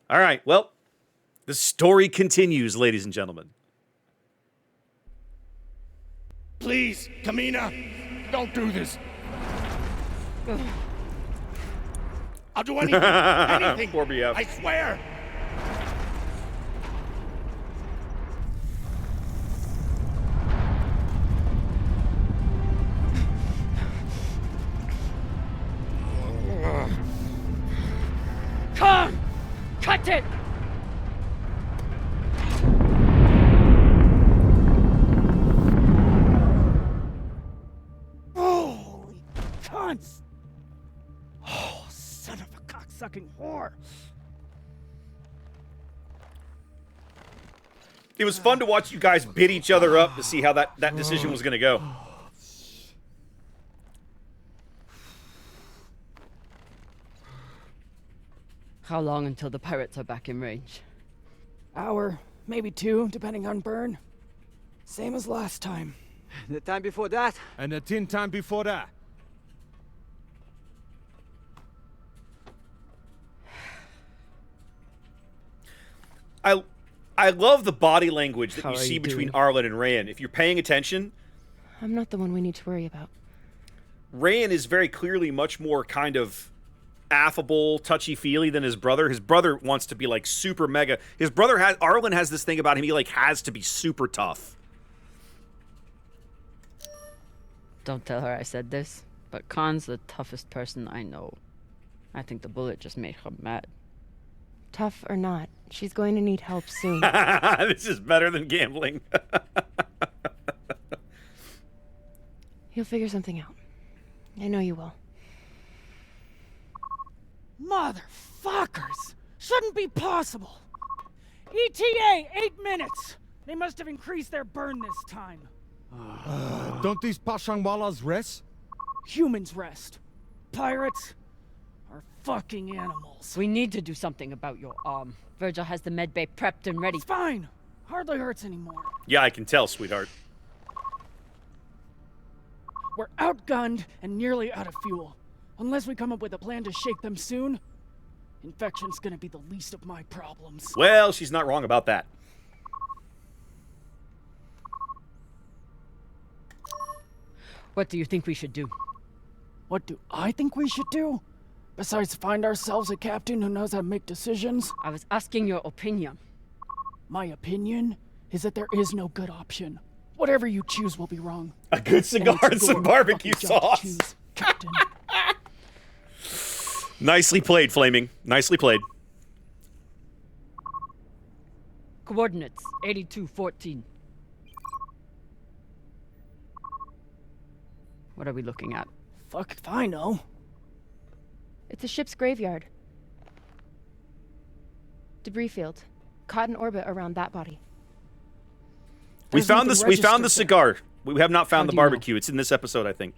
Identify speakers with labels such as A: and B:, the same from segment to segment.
A: All right, well, the story continues, ladies and gentlemen.
B: Please, Camina, don't do this. I'll do anything. Anything.
A: Poor BF.
B: I swear.
C: Come! Cut it!
D: Holy cunts! Oh, son of a cocksucking whore!
A: It was fun to watch you guys bid each other up to see how that decision was going to go.
C: How long until the pirates are back in range?
D: Hour, maybe 2, depending on burn. Same as last time.
E: The time before that?
F: And the 10 time before that.
A: I love the body language that
C: How
A: you
C: are
A: see
C: you
A: between
C: doing?
A: Arlen and Rayan. If you're paying attention,
G: I'm not the one we need to worry about.
A: Rayan is very clearly much more kind of affable, touchy-feely than his brother. His brother wants to be like super mega. Arlen has this thing about him, he like has to be super tough.
C: Don't tell her I said this, but Khan's the toughest person I know. I think the bullet just made her mad.
G: Tough or not, she's going to need help soon.
A: This is better than gambling.
G: You'll figure something out. I know you will.
D: Motherfuckers! Shouldn't be possible! ETA, 8 minutes! They must have increased their burn this time.
F: Don't these Pashangwalas rest?
D: Humans rest. Pirates are fucking animals.
C: We need to do something about your arm. Virgil has the medbay prepped and ready.
D: It's fine. Hardly hurts anymore.
A: Yeah, I can tell, sweetheart.
D: We're outgunned and nearly out of fuel. Unless we come up with a plan to shake them soon, infection's gonna be the least of my problems.
A: Well, she's not wrong about that.
C: What do you think we should do?
D: What do I think we should do? Besides find ourselves a captain who knows how to make decisions?
C: I was asking your opinion.
D: My opinion is that there is no good option. Whatever you choose will be wrong.
A: A good cigar and some barbecue sauce.
D: Choose, Captain.
A: Nicely played, Flaming. Nicely played.
C: Coordinates 8214. What are we looking at?
D: Fuck if I know.
G: It's a ship's graveyard. Debris field. Caught in orbit around that body.
A: We
D: There's
A: found
D: nothing
A: this. We found the
D: registered
A: cigar. We have not found
C: How
A: the
C: do you know?
A: barbecue. It's in this episode, I think.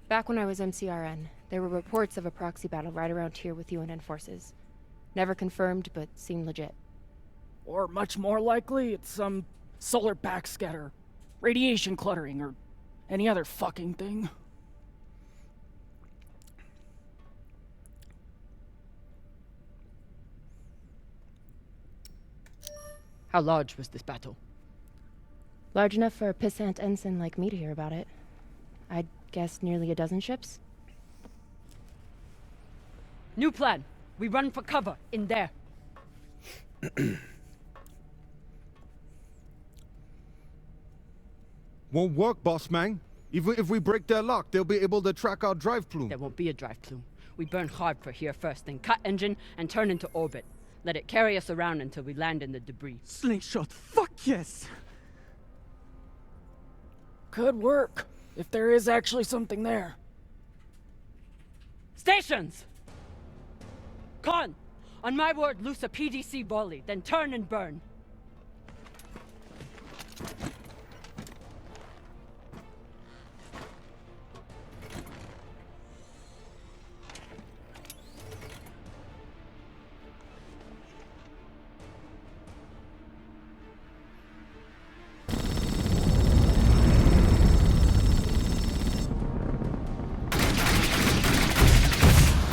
G: Back when I was MCRN, there were reports of a proxy battle right around here with UNN forces. Never confirmed, but seemed legit.
D: Or much more likely, it's some solar backscatter, radiation cluttering, or any other fucking thing.
C: How large was this battle?
G: Large enough for a pissant ensign like me to hear about it. I'd guess nearly a dozen ships.
C: New plan. We run for cover in there.
F: Won't work, boss man. Even if we break their lock, they'll be able to track our drive plume.
C: There won't be a drive plume. We burn hard for here first, then cut engine and turn into orbit. Let it carry us around until we land in the debris.
E: Slingshot, fuck yes!
D: Could work, if there is actually something there.
C: Stations! Con! On my word, loose a PDC volley, then turn and burn.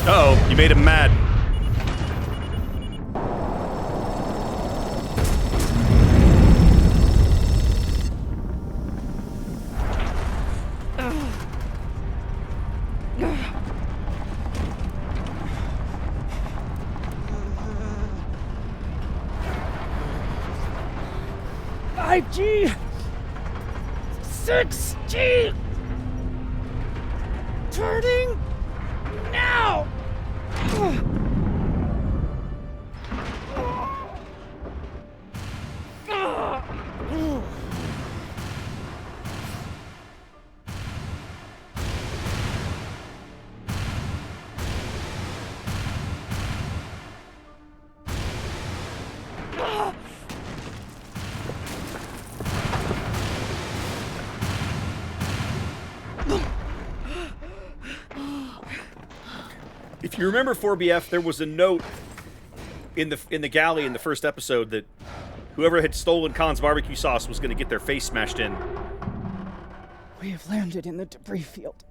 A: Uh-oh, you made him mad.
D: 5G! 6G! Turning now!
A: If you remember 4BF, there was a note in the galley in the first episode that whoever had stolen Khan's barbecue sauce was going to get their face smashed in.
D: We have landed in the debris field.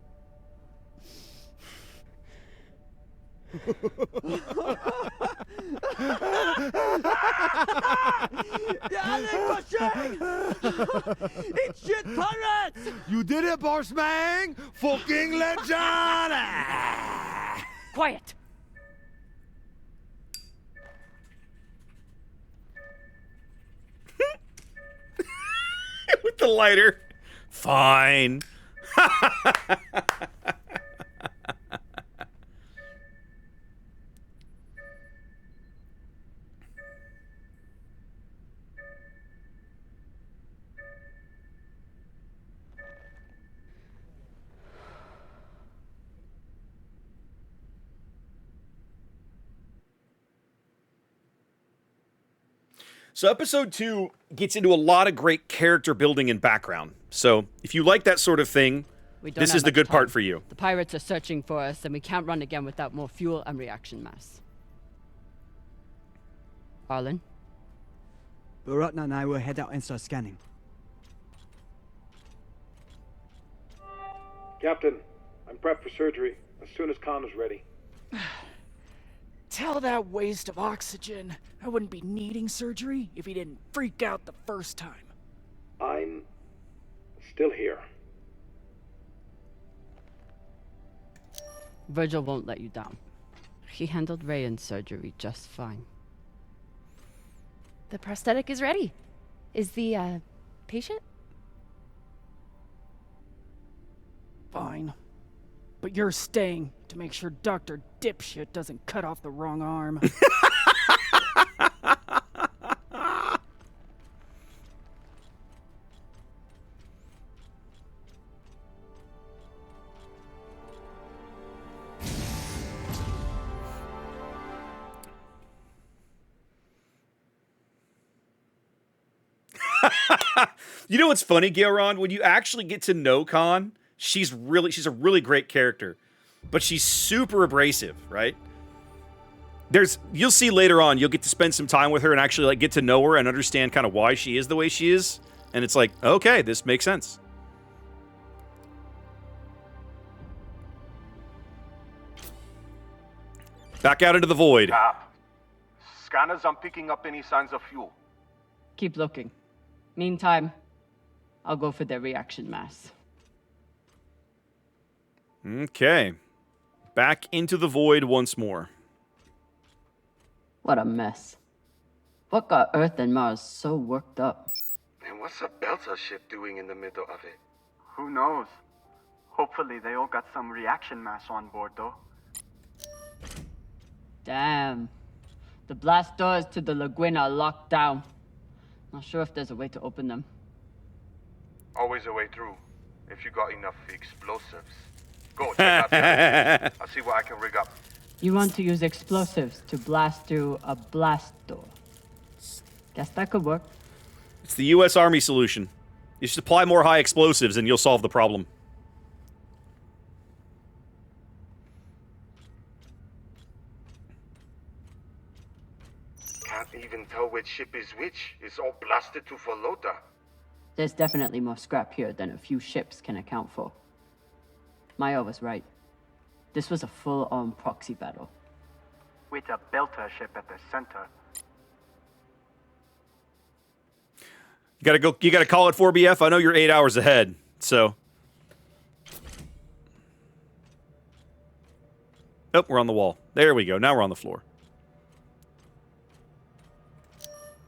E: It's shit pirates!
F: You did it, boss man! Fucking legend!
D: Quiet!
A: With the lighter. Fine. So episode 2 gets into a lot of great character building and background. So if you like that sort of thing,
C: We don't
A: this
C: have
A: is the
C: much
A: good part
C: time.
A: for you.
C: The pirates are searching for us, and we can't run again without more fuel and reaction mass. Arlen?
E: Baratna and I will head out and start scanning.
H: Captain, I'm prepped for surgery as soon as Khan is ready.
D: Tell that waste of oxygen I wouldn't be needing surgery if he didn't freak out the first time.
H: I'm still here.
C: Virgil won't let you down. He handled Rayan's surgery just fine.
G: The prosthetic is ready. Is the, patient?
D: Fine. But you're staying to make sure Dr. Dipshit doesn't cut off the wrong arm.
A: You know what's funny, Gilron? When you actually get to know Khan, she's a really great character. But she's super abrasive, right? You'll see later on, you'll get to spend some time with her and actually like get to know her and understand kind of why she is the way she is. And it's like, okay, this makes sense. Back out into the void.
H: Scanners aren't picking up any signs of fuel.
C: Keep looking. Meantime, I'll go for their reaction mass.
A: Okay. Back into the void once more.
C: What a mess. What got Earth and Mars so worked up?
H: And what's a Belter ship doing in the middle of it?
I: Who knows? Hopefully they all got some reaction mass on board, though.
C: Damn. The blast doors to the lagoon are locked down. Not sure if there's a way to open them.
H: Always a way through, if you got enough explosives. Go, check out that. I'll see what I can rig up.
C: You want to use explosives to blast through a blast door. Guess that could work.
A: It's the U.S. Army solution. You supply more high explosives and you'll solve the problem.
H: Can't even tell which ship is which. It's all blasted to Falota.
C: There's definitely more scrap here than a few ships can account for. Maya was right. This was a full-on proxy battle.
I: With a Belter ship at the center.
A: You gotta call it 4BF. I know you're 8 hours ahead, so. Oh, we're on the wall. There we go. Now we're on the floor.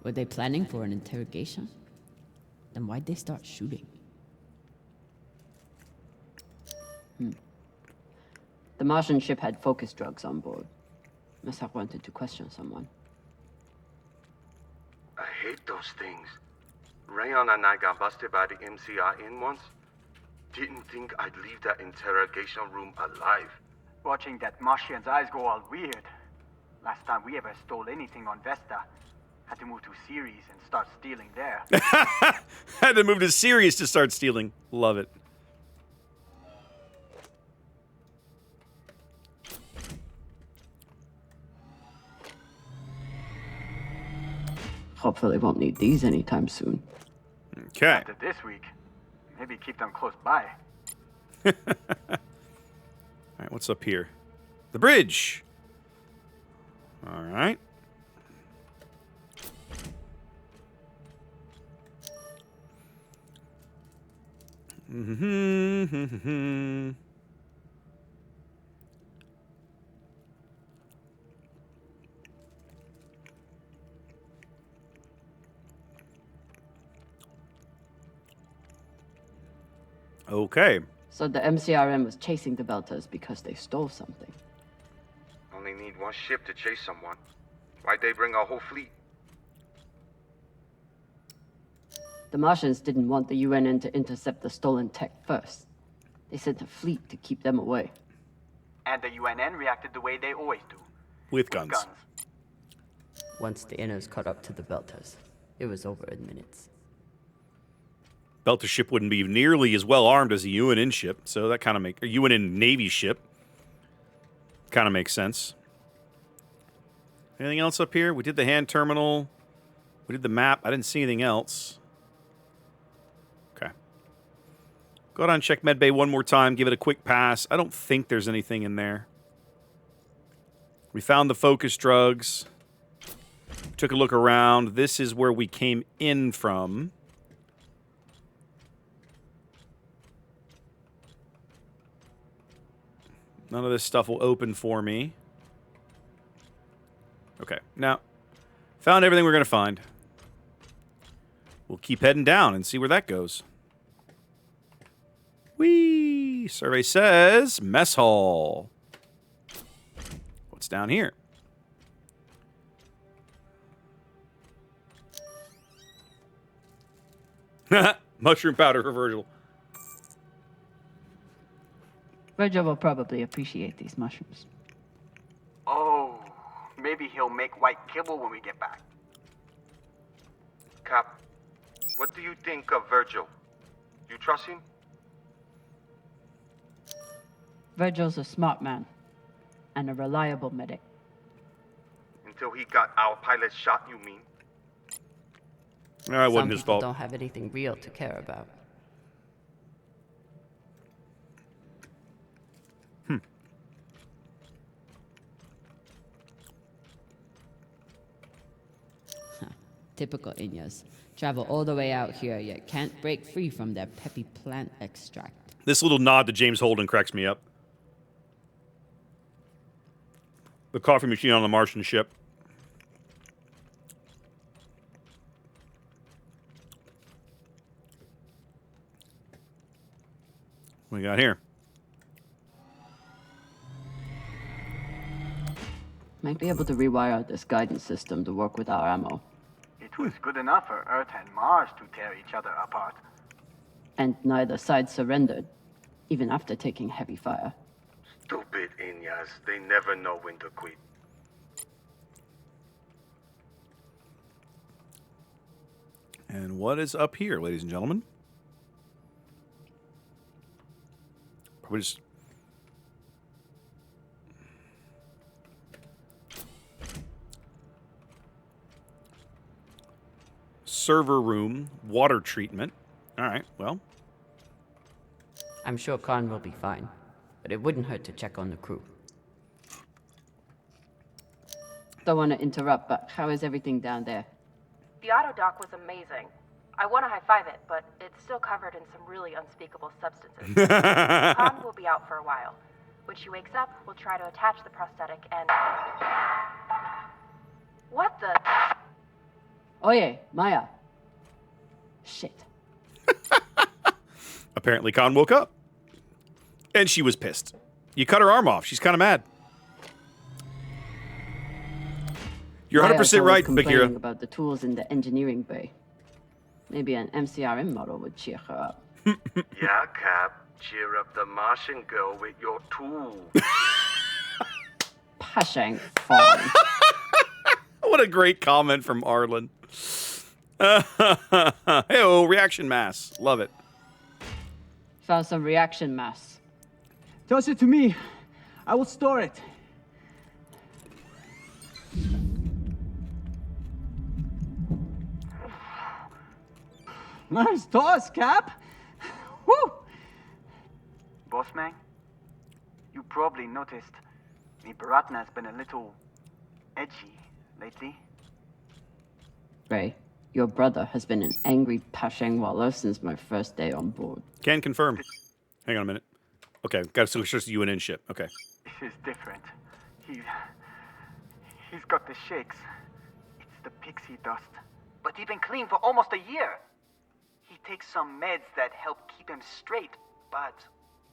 C: Were they planning for an interrogation?
J: Then why'd they start shooting?
C: The Martian ship had focus drugs on board. Must have wanted to question someone.
H: I hate those things. Rayon and I got busted by the MCRN once. Didn't think I'd leave that interrogation room alive.
I: Watching that Martian's eyes go all weird. Last time we ever stole anything on Vesta, had to move to Ceres and start stealing there.
A: Had to move to Ceres to start stealing. Love it.
C: Hopefully won't need these anytime soon.
A: Okay.
I: After this week, maybe keep them close by.
A: All right, what's up here? The bridge. All right. Okay.
C: So the MCRM was chasing the Belters because they stole something.
H: Only need one ship to chase someone. Why'd they bring a whole fleet?
C: The Martians didn't want the UNN to intercept the stolen tech first. They sent a fleet to keep them away.
I: And the UNN reacted the way they always do.
A: With guns.
J: Once the inners caught up to the Belters, it was over in minutes.
A: Belter ship wouldn't be nearly as well armed as a UNN ship, so that kind of makes a UNN Navy ship. Kind of makes sense. Anything else up here? We did the hand terminal. We did the map. I didn't see anything else. Okay. Go ahead and check medbay one more time. Give it a quick pass. I don't think there's anything in there. We found the focus drugs. Took a look around. This is where we came in from. None of this stuff will open for me. Okay, now, found everything we're going to find. We'll keep heading down and see where that goes. Whee! Survey says mess hall. What's down here? Mushroom powder for Virgil.
C: Virgil will probably appreciate these mushrooms.
I: Oh, maybe he'll make white kibble when we get back.
H: Cap, what do you think of Virgil? You trust him?
C: Virgil's a smart man. And a reliable medic.
H: Until he got our pilot shot, you mean?
A: No, it wasn't his
J: Some people
A: fault.
J: don't have anything real to care about. Typical Inyas. Travel all the way out here, yet can't break free from their peppy plant extract.
A: This little nod to James Holden cracks me up. The coffee machine on the Martian ship. What we got here?
C: Might be able to rewire this guidance system to work with our ammo.
I: It was good enough for Earth and Mars to tear each other apart.
C: And neither side surrendered, even after taking heavy fire.
H: Stupid Inyas. They never know when to quit.
A: And what is up here, ladies and gentlemen? Probably just... server room, water treatment. All right, well.
J: I'm sure Khan will be fine, but it wouldn't hurt to check on the crew.
C: Don't want to interrupt, but how is everything down there?
G: The auto dock was amazing. I want to high-five it, but it's still covered in some really unspeakable substances. Khan will be out for a while. When she wakes up, we'll try to attach the prosthetic and... What the...
C: Oye, Maya. Shit.
A: Apparently, Khan woke up. And she was pissed. You cut her arm off. She's kind of mad. You're 100% right,
C: complaining
A: Bakira.
C: about the tools in the engineering bay. Maybe an MCRM model would cheer her up.
H: Yeah, Cap. Cheer up the Martian girl with your tool.
C: Pashang fun.
A: What a great comment from Arlen. Hey-oh, reaction mass. Love it.
C: Found some reaction mass.
E: Toss it to me. I will store it. Nice toss, Cap. Woo!
I: Bossman, you probably noticed me Baratna's been a little edgy lately.
C: Ray, your brother has been an angry Pashang Waller since my first day on board.
A: Can confirm. Hang on a minute. Okay, got to switch to UNN ship. Okay.
I: This is different. He's got the shakes. It's the pixie dust. But he's been clean for almost a year. He takes some meds that help keep him straight, but...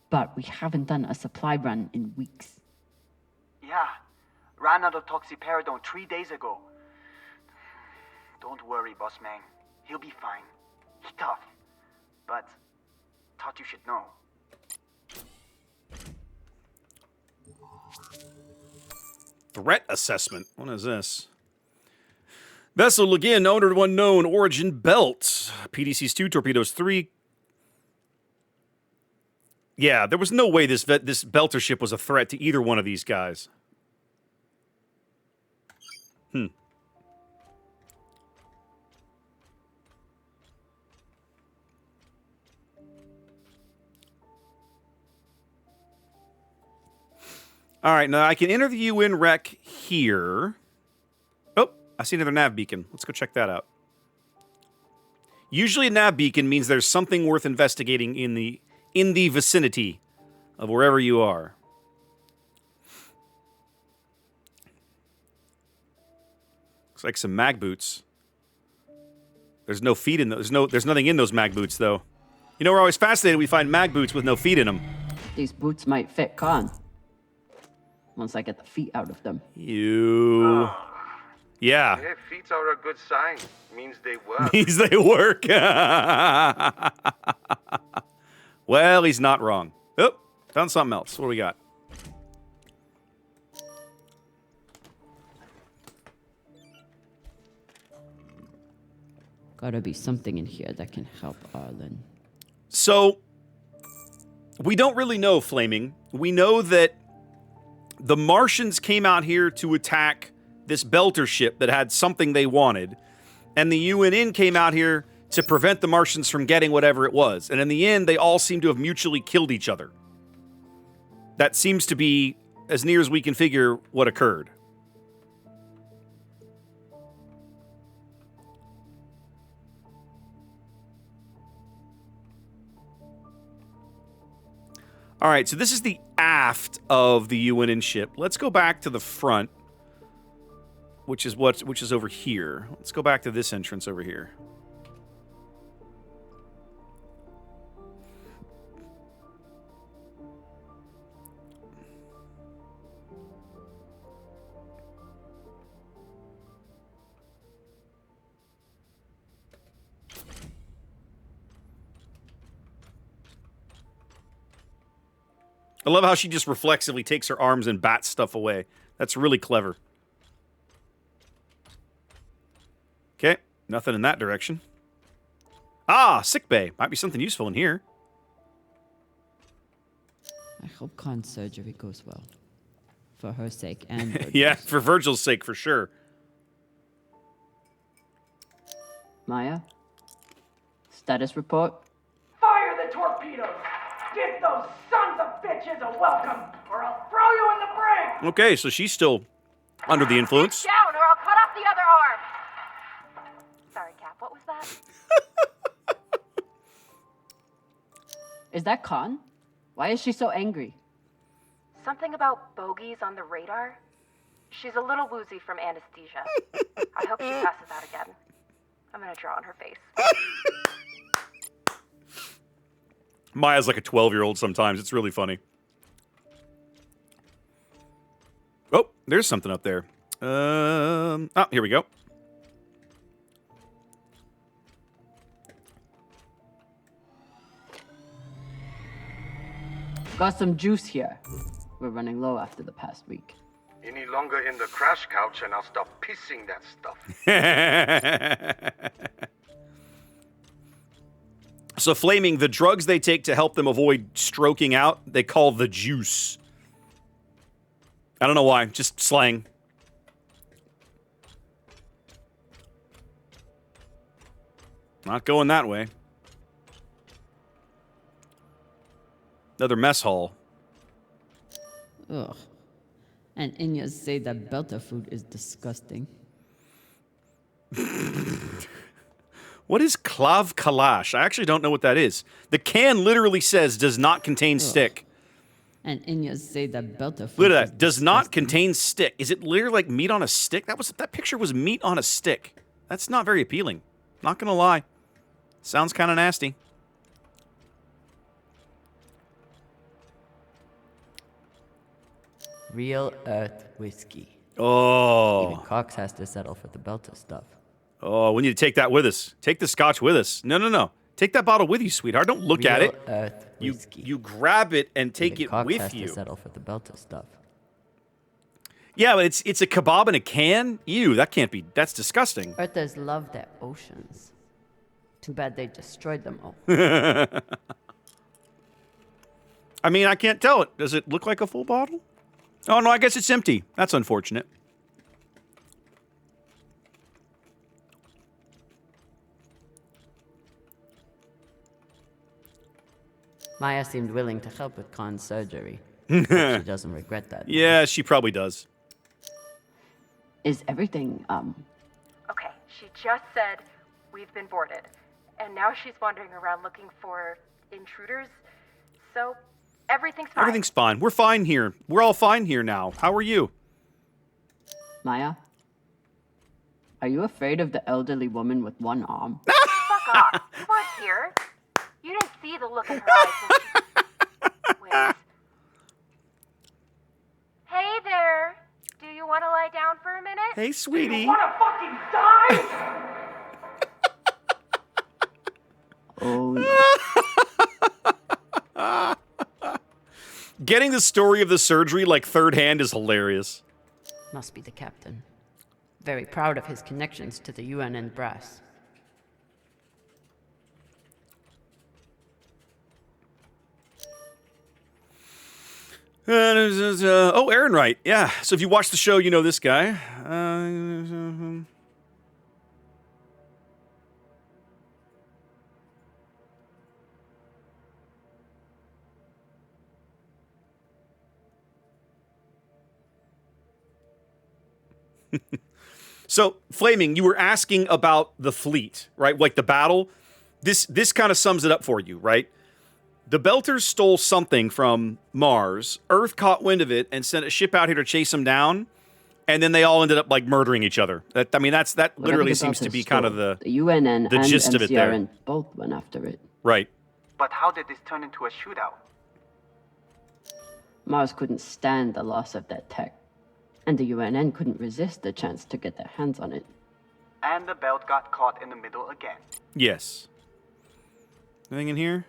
C: But we haven't done a supply run in weeks.
I: Yeah, ran out of toxiperidone 3 days ago. Don't worry, boss man. He'll be fine. He's tough. But thought you should know.
A: Threat assessment. What is this? Vessel again, owner unknown, origin belt. PDCs 2, torpedoes 3. Yeah, there was no way this belter ship was a threat to either one of these guys. All right, now I can enter the UN rec here. Oh, I see another nav beacon. Let's go check that out. Usually a nav beacon means there's something worth investigating in the vicinity of wherever you are. Looks like some mag boots. There's no feet in those. There's nothing in those mag boots though. You know, we're always fascinated we find mag boots with no feet in them.
C: These boots might fit Khan. Once I get the feet out of them.
A: You. Yeah.
H: Yeah, feet are a good sign. Means they work.
A: Means they work. Well, he's not wrong. Oh, found something else. What do we got?
J: Gotta be something in here that can help Arlen.
A: So, we don't really know, Flaming. We know that the Martians came out here to attack this belter ship that had something they wanted, and the UNN came out here to prevent the Martians from getting whatever it was. And in the end, they all seem to have mutually killed each other. That seems to be, as near as we can figure, what occurred. All right, so this is the aft of the UNN ship. Let's go back to the front, which is over here. Let's go back to this entrance over here. I love how she just reflexively takes her arms and bats stuff away. That's really clever. Okay, nothing in that direction. Ah, sick bay. Might be something useful in here.
J: I hope Khan's surgery goes well. For her sake and Virgil's.
A: Yeah, for Virgil's sake, for sure.
C: Maya? Status report?
D: Fire the torpedoes! Give those sons of bitches a welcome, or I'll throw you in the brig!
A: Okay, so she's still under the influence.
G: Get down, or I'll cut off the other arm. Sorry, Cap. What was that?
C: Is that Khan? Why is she so angry?
G: Something about bogeys on the radar? She's a little woozy from anesthesia. I hope she passes out again. I'm gonna draw on her face.
A: Maya's like a 12-year-old sometimes. It's really funny. Oh, there's something up there. Oh, here we go.
C: Got some juice here. We're running low after the past week.
H: Any longer in the crash couch and I'll stop pissing that stuff.
A: So, Flaming, the drugs they take to help them avoid stroking out, they call the juice. I don't know why, just slang. Not going that way. Another mess hall.
J: Ugh. And Inyas say that Belter food is disgusting.
A: What is Klav Kalash? I actually don't know what that is. The can literally says does not contain stick.
J: And Inyas say that Belter food
A: Look at
J: is
A: that. Does not contain stick. Is it literally like meat on a stick? That picture was meat on a stick. That's not very appealing. Not gonna lie. Sounds kind of nasty.
K: Real Earth whiskey.
A: Oh.
K: Even Cox has to settle for the Belter stuff.
A: Oh, we need to take that with us. Take the scotch with us. No. Take that bottle with you, sweetheart. Don't look at it.
K: Real Earth whiskey.
A: You grab it and take
K: Even
A: it
K: Cox
A: with
K: has
A: you.
K: to settle for the Belter stuff.
A: Yeah, but it's a kebab in a can? Ew, that can't be. That's disgusting.
J: Earthers love their oceans. Too bad they destroyed them all.
A: I mean, I can't tell it. Does it look like a full bottle? Oh, no, I guess it's empty. That's unfortunate.
K: Maya seemed willing to help with Khan's surgery. Hope she doesn't regret that.
A: Yeah, she probably does.
C: Is everything,
G: Okay, she just said we've been boarded. And now she's wandering around looking for intruders. So, everything's fine.
A: Everything's fine. We're fine here. We're all fine here now. How are you?
C: Maya? Are you afraid of the elderly woman with one arm?
G: Fuck off. You weren't here. You didn't see the look in her eyes when she... Wait. Hey there. Do you want to lie down for a minute?
A: Hey, sweetie.
I: Wanna fucking die?
C: Oh,
A: Getting the story of the surgery like third hand is hilarious.
K: Must be the captain. Very proud of his connections to the UNN brass.
A: Oh, Aaron Wright. Yeah. So if you watch the show, you know this guy. So, Flaming, you were asking about the fleet, right? Like the battle. This kind of sums it up for you, right? The Belters stole something from Mars. Earth caught wind of it and sent a ship out here to chase them down. And then they all ended up like murdering each other. That literally seems to be kind of the
C: UNN
A: the
C: and
A: gist of it there.
C: MCRN both went after it.
A: Right.
I: But how did this turn into a shootout?
C: Mars couldn't stand the loss of that tech. And the UNN couldn't resist the chance to get their hands on it.
I: And the belt got caught in the middle again.
A: Yes. Anything in here?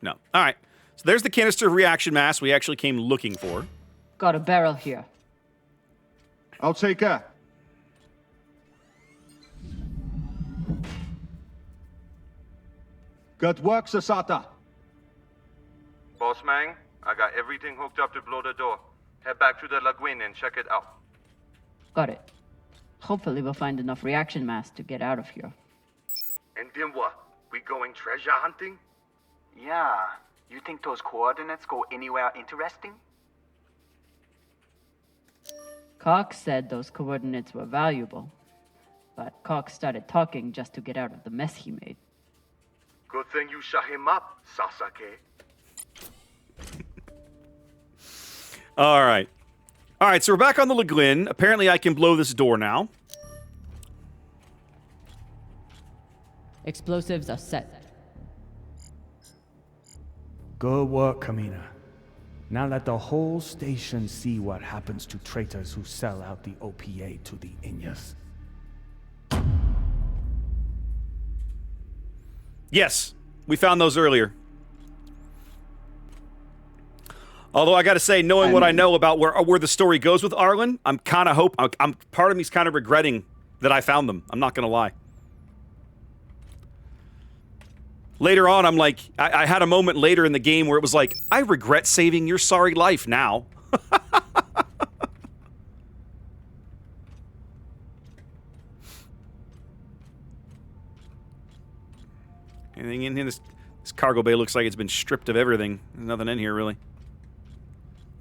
A: No. All right. So there's the canister of reaction mass we actually came looking for.
C: Got a barrel here.
F: I'll take her. Good work, Sasata.
H: Boss man, I got everything hooked up to blow the door. Head back to the lagoon and check it out.
C: Got it. Hopefully we'll find enough reaction mass to get out of here.
H: And then what? We going treasure hunting?
I: Yeah. You think those coordinates go anywhere interesting?
C: Cox said those coordinates were valuable. But Cox started talking just to get out of the mess he made.
H: Good thing you shut him up, Sasake.
A: All right. All right, so we're back on the lagoon. Apparently I can blow this door now.
J: Explosives are set.
L: Good work, Camina. Now let the whole station see what happens to traitors who sell out the OPA to the Inyas.
A: Yes, we found those earlier. Although I got to say, knowing what I know about where the story goes with Arlen, I'm kind of part of me's kind of regretting that I found them. I'm not gonna lie. Later on, I'm like, I had a moment later in the game where it was like, I regret saving your sorry life now. Anything in here? This cargo bay looks like it's been stripped of everything. There's nothing in here, really.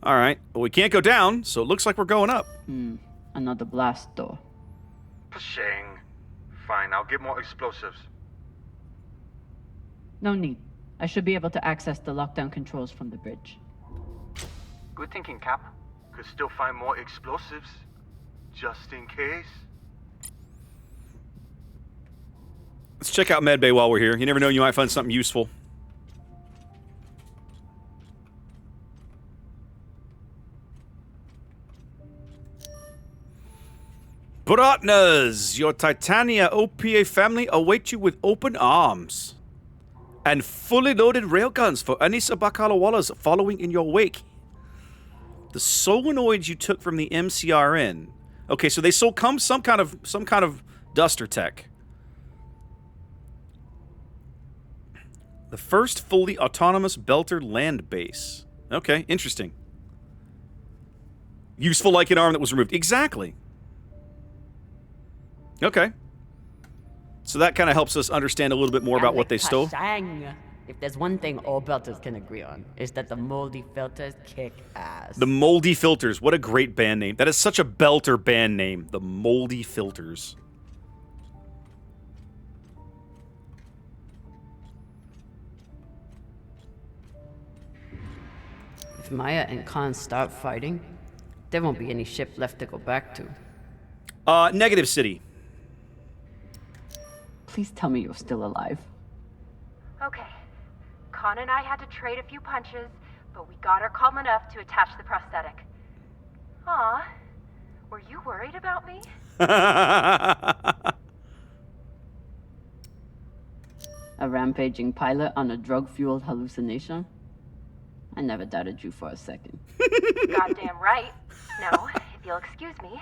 A: All right. Well, we can't go down, so it looks like we're going up.
C: Another blast door.
H: Pashang. Fine, I'll get more explosives.
C: No need. I should be able to access the lockdown controls from the bridge.
I: Good thinking, Cap.
H: Could still find more explosives. Just in case.
A: Let's check out Medbay while we're here. You never know, you might find something useful. Bratnas, your Titania OPA family await you with open arms. And fully loaded railguns for any Sabakalawalas following in your wake. The solenoids you took from the MCRN. Okay, so they sold some kind of duster tech. The first fully autonomous Belter land base. Okay, interesting. Useful like an arm that was removed. Exactly. Okay. So that kind of helps us understand a little bit more about what they stole.
K: If there's one thing all Belters can agree on, is that the moldy filters kick ass.
A: The Moldy Filters. What a great band name. That is such a Belter band name. The Moldy Filters.
K: If Maya and Khan start fighting, there won't be any ship left to go back to.
A: Negative City.
C: Please tell me you're still alive.
G: Okay. Khan and I had to trade a few punches, but we got her calm enough to attach the prosthetic. Aw, were you worried about me?
C: A rampaging pilot on a drug-fueled hallucination? I never doubted you for a second.
G: Goddamn right. Now, if you'll excuse me,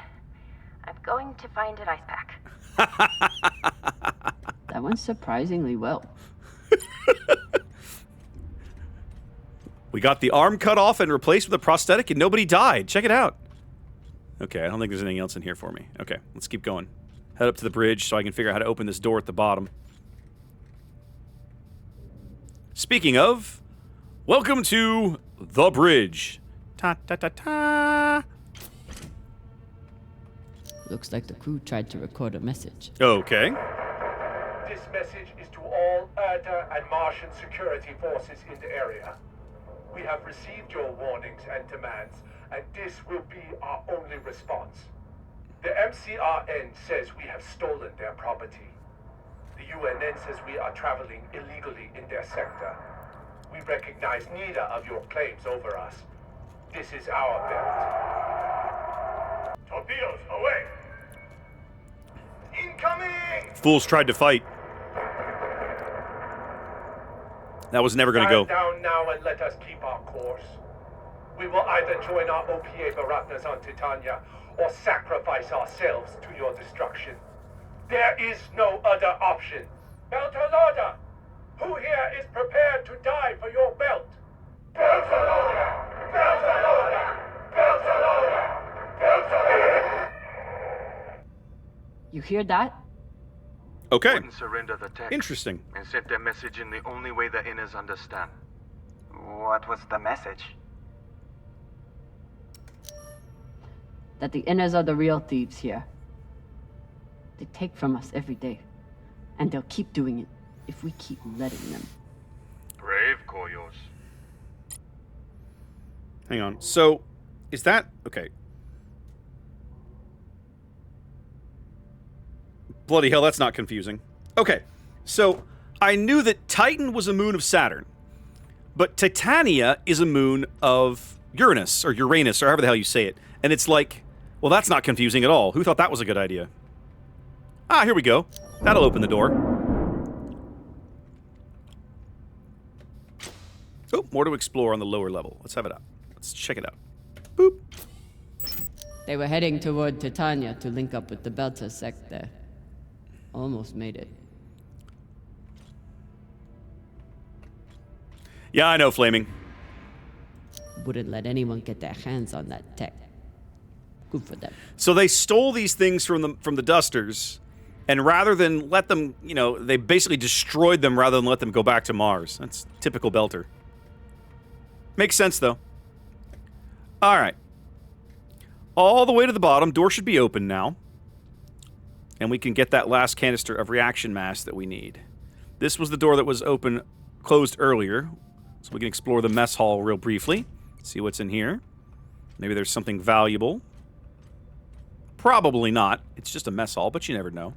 G: I'm going to find an ice pack.
C: That went surprisingly well.
A: We got the arm cut off and replaced with a prosthetic and nobody died. Check it out. Okay, I don't think there's anything else in here for me. Okay, let's keep going. Head up to the bridge so I can figure out how to open this door at the bottom. Speaking of, welcome to the bridge. Ta-ta-ta-ta.
J: Looks like the crew tried to record a message.
A: Okay.
M: This message is to all Erda and Martian security forces in the area. We have received your warnings and demands, and this will be our only response. The MCRN says we have stolen their property. The UNN says we are traveling illegally in their sector. We recognize neither of your claims over us. This is our belt. Torpedoes, away! Incoming!
A: Fools tried to fight. That was never going to go.
M: Stand down now and let us keep our course. We will either join our OPA Baratnas on Titania or sacrifice ourselves to your destruction. There is no other option. Beltalorda! Who here is prepared to die for your belt? Beltalorda! Beltalorda! Beltalorda! Beltalorda!
C: You hear that?
A: Okay.
H: Wouldn't surrender the tech.
A: Interesting.
H: And sent their message in the only way the Inners understand.
I: What was the message?
C: That the Inners are the real thieves here. They take from us every day. And they'll keep doing it if we keep letting them.
H: Brave, Koyos.
A: Hang on. So, is that... Okay. Bloody hell, that's not confusing. Okay. So, I knew that Titan was a moon of Saturn. But Titania is a moon of Uranus, or however the hell you say it. And it's like, well, that's not confusing at all. Who thought that was a good idea? Ah, here we go. That'll open the door. Oh, more to explore on the lower level. Let's have it out. Let's check it out. Boop.
K: They were heading toward Titania to link up with the Belta sect there. Almost made it.
A: Yeah, I know, Flaming.
K: Wouldn't let anyone get their hands on that tech. Good for them.
A: So they stole these things from the Dusters, and rather than let them, they basically destroyed them rather than let them go back to Mars. That's typical Belter. Makes sense, though. All right. All the way to the bottom. Door should be open now. And we can get that last canister of reaction mass that we need. This was the door that was closed earlier. So we can explore the mess hall real briefly. See what's in here. Maybe there's something valuable. Probably not. It's just a mess hall, but you never know.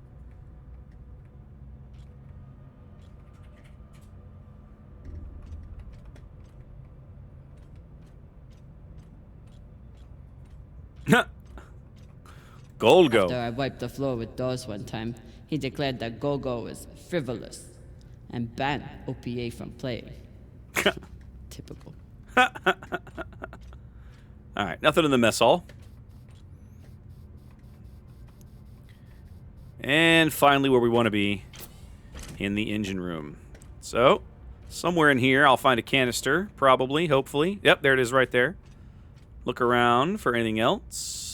A: Golgo.
K: After I wiped the floor with Dawes one time, he declared that Golgo was frivolous and banned OPA from playing. Typical.
A: Alright, nothing in the mess hall. And finally where we want to be, in the engine room. So, somewhere in here I'll find a canister, probably, hopefully. Yep, there it is right there. Look around for anything else.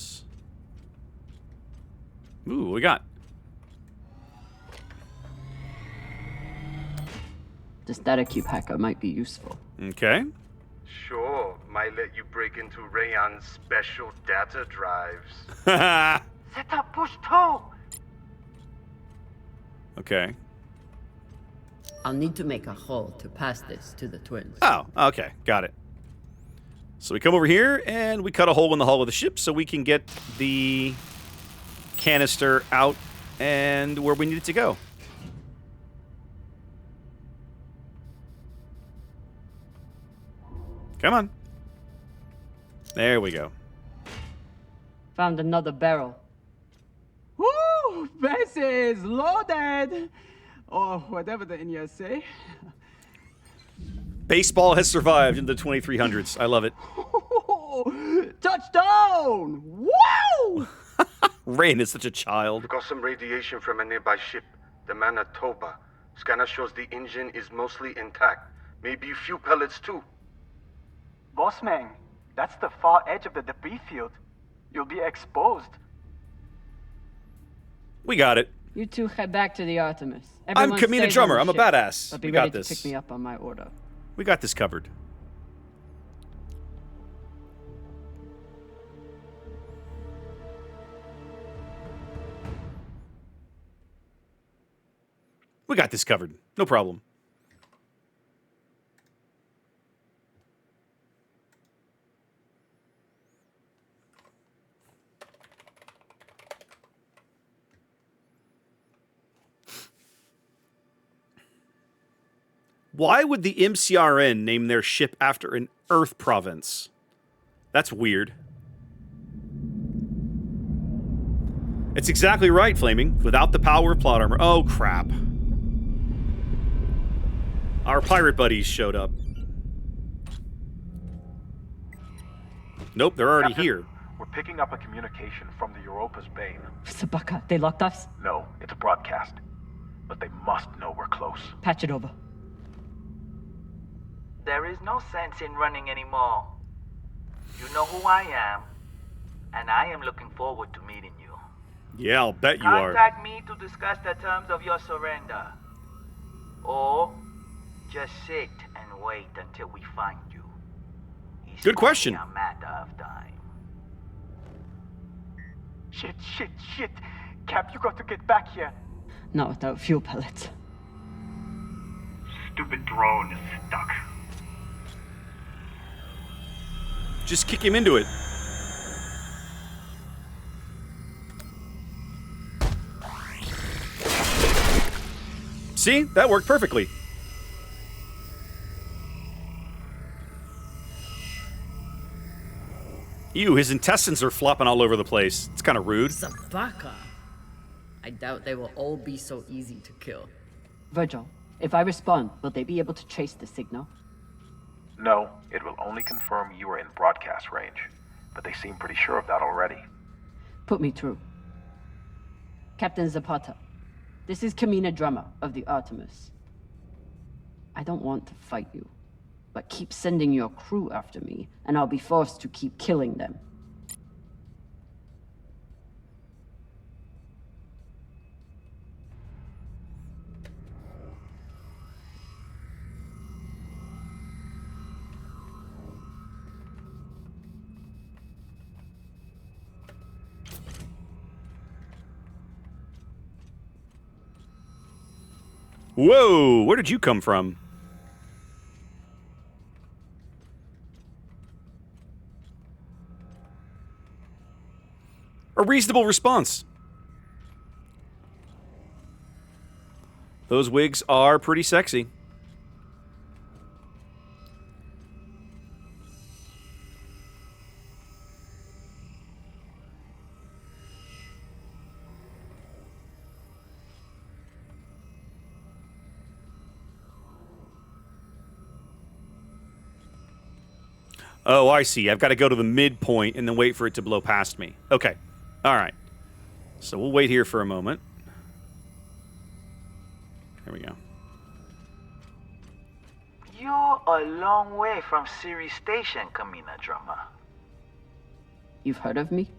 A: Ooh, what we got?
C: This data cube hacker might be useful.
A: Okay.
H: Sure, might let you break into Rayon's special data drives.
I: Set up push toe!
A: Okay.
K: I'll need to make a hole to pass this to the twins.
A: Oh, okay. Got it. So we come over here, and we cut a hole in the hull of the ship so we can get the canister out and where we need it to go. Come on. There we go.
C: Found another barrel.
E: Woo! This is loaded! Or whatever the Inyas say.
A: Baseball has survived in the 2300s. I love it.
E: Touchdown! Woo!
A: Rain is such a child.
H: Got some radiation from a nearby ship, the Manitoba. Scanner shows the engine is mostly intact. Maybe a few pellets too.
I: Bossman, that's the far edge of the debris field. You'll be exposed.
A: We got it.
C: You two head back to the Artemis.
A: I'm
C: Everyone
A: Camina
C: stays
A: Drummer.
C: on
A: I'm
C: the
A: a
C: ship,
A: badass.
C: But be
A: We
C: ready
A: got this.
C: to pick me up on my order.
A: We got this covered. We got this covered. No problem. Why would the MCRN name their ship after an Earth province? That's weird. It's exactly right, Flaming. Without the power of plot armor. Oh, crap. Our pirate buddies showed up. Nope, they're already
N: Captain,
A: here.
N: We're picking up a communication from the Europa's Bane.
C: Sabaka, they locked us?
N: No, it's a broadcast. But they must know we're close.
C: Patch it over.
O: There is no sense in running anymore. You know who I am, and I am looking forward to meeting you.
A: Yeah, I'll bet you are.
O: Contact me to discuss the terms of your surrender. Or just sit and wait until we find you. It's
A: Good question.
O: only a matter of time.
I: Shit. Cap, you got to get back here.
C: Not without fuel pellets.
N: Stupid drone is stuck.
A: Just kick him into it. See? That worked perfectly. Ew, his intestines are flopping all over the place. It's kind of rude.
K: Zabaka. I doubt they will all be so easy to kill.
C: Virgil, if I respond, will they be able to trace the signal?
N: No, it will only confirm you are in broadcast range. But they seem pretty sure of that already.
C: Put me through. Captain Zapata, this is Camina Drummer of the Artemis. I don't want to fight you, but keep sending your crew after me, and I'll be forced to keep killing them.
A: Whoa, where did you come from? A reasonable response. Those wigs are pretty sexy. Oh, I see. I've got to go to the midpoint and then wait for it to blow past me. Okay. All right. So we'll wait here for a moment. There we go.
O: You're a long way from Ceres Station, Camina Drummer.
C: You've heard of me?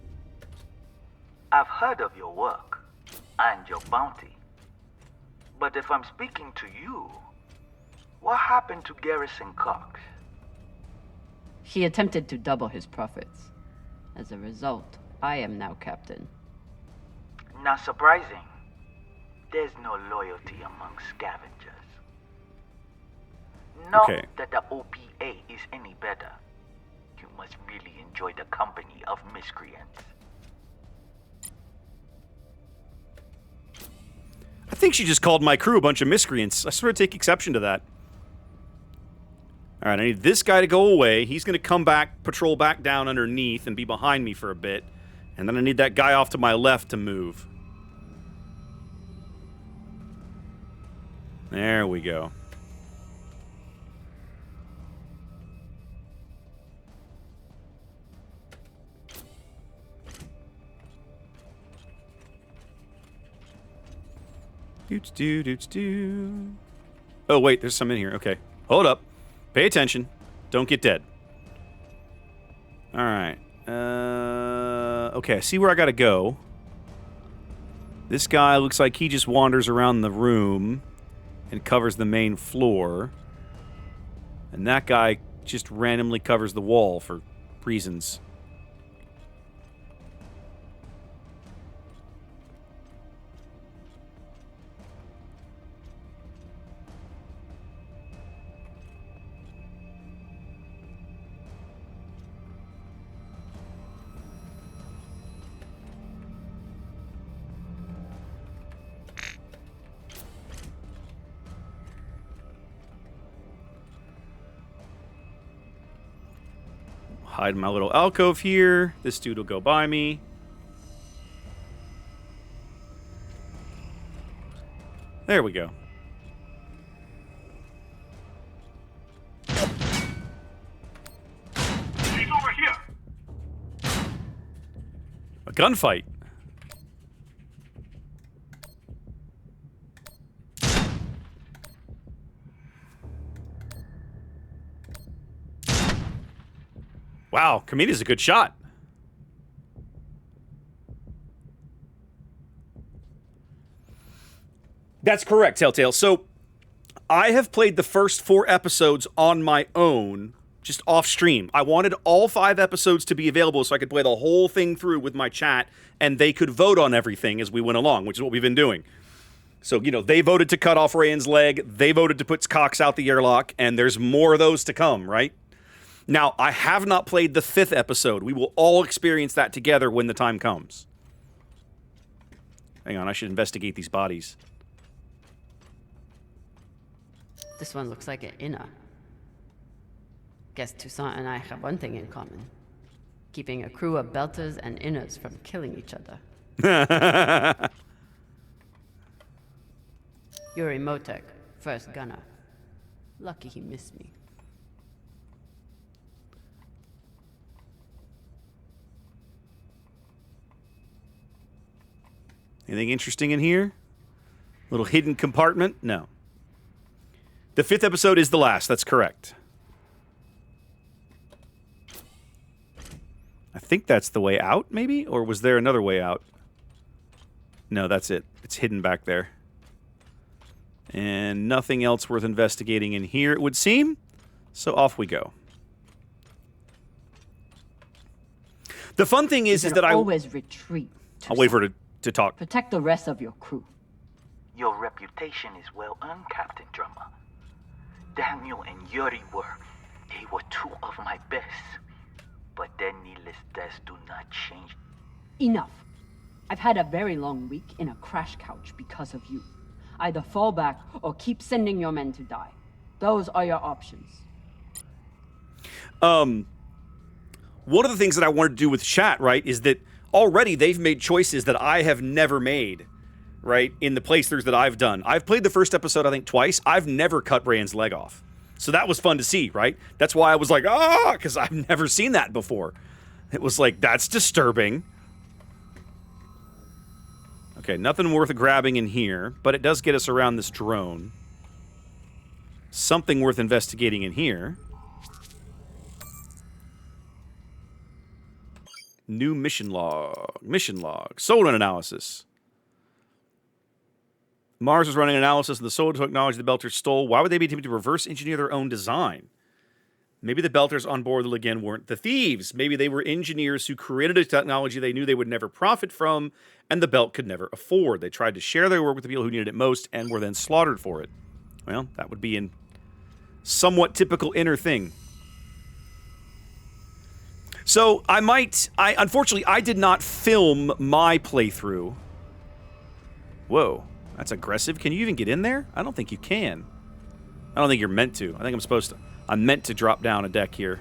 O: I've heard of your work and your bounty. But if I'm speaking to you, what happened to Garrison Cox?
C: He attempted to double his profits. As a result, I am now captain.
O: Not surprising. There's no loyalty among scavengers. Not that the OPA is any better. You must really enjoy the company of miscreants.
A: I think she just called my crew a bunch of miscreants. I sort of take exception to that. All right, I need this guy to go away. He's going to come back, patrol back down underneath, and be behind me for a bit. And then I need that guy off to my left to move. There we go. Doots-doo. Oh, wait, there's some in here. Okay. Hold up. Pay attention. Don't get dead. All right. Okay, I see where I gotta go. This guy looks like he just wanders around the room and covers the main floor. And that guy just randomly covers the wall for reasons. Hide in my little alcove here. This dude will go by me. There we go.
M: He's over here.
A: A gunfight. Wow, Camina's a good shot. That's correct, Telltale. So, I have played the first 4 episodes on my own, just off stream. I wanted all 5 episodes to be available so I could play the whole thing through with my chat, and they could vote on everything as we went along, which is what we've been doing. So, you know, they voted to cut off Rayan's leg, they voted to put Cox out the airlock, and there's more of those to come, right? Now, I have not played the 5th episode. We will all experience that together when the time comes. Hang on, I should investigate these bodies.
K: This one looks like an inner. Guess Toussaint and I have one thing in common.
C: keeping a crew of belters and inners from killing each other. Yuri Motek, first gunner. Lucky he missed me.
A: Anything interesting in here? Little hidden compartment? No. The 5th episode is the last. That's correct. I think that's the way out, maybe? Or was there another way out? No, that's it. It's hidden back there. And nothing else worth investigating in here, it would seem. So off we go. The fun thing is that I
C: always retreat.
A: I'll wait for her to talk.
C: Protect the rest of your crew.
O: Your reputation is well earned, Captain Drummer. Daniel and Yuri they were two of my best. But their needless deaths do not change.
C: Enough. I've had a very long week in a crash couch because of you. Either fall back or keep sending your men to die. Those are your options.
A: One of the things that I wanted to do with chat, right, is that already they've made choices that I have never made, right, in the playthroughs that I've done. I've played the first episode, I think, twice. I've never cut Rand's leg off. So that was fun to see, right? That's why I was like, because I've never seen that before. It was like, that's disturbing. Okay, nothing worth grabbing in here, but it does get us around this drone. Something worth investigating in here. New mission log. Mission log. Soul run analysis. Mars was running analysis of the solar technology the Belters stole. Why would they be attempting to reverse engineer their own design? Maybe the Belters on board again weren't the thieves. Maybe they were engineers who created a technology they knew they would never profit from and the Belt could never afford. They tried to share their work with the people who needed it most and were then slaughtered for it. Well, that would be a somewhat typical inner thing. So unfortunately, I did not film my playthrough. Whoa. That's aggressive. Can you even get in there? I don't think you can. I don't think you're meant to. I think I'm supposed to. I'm meant to drop down a deck here.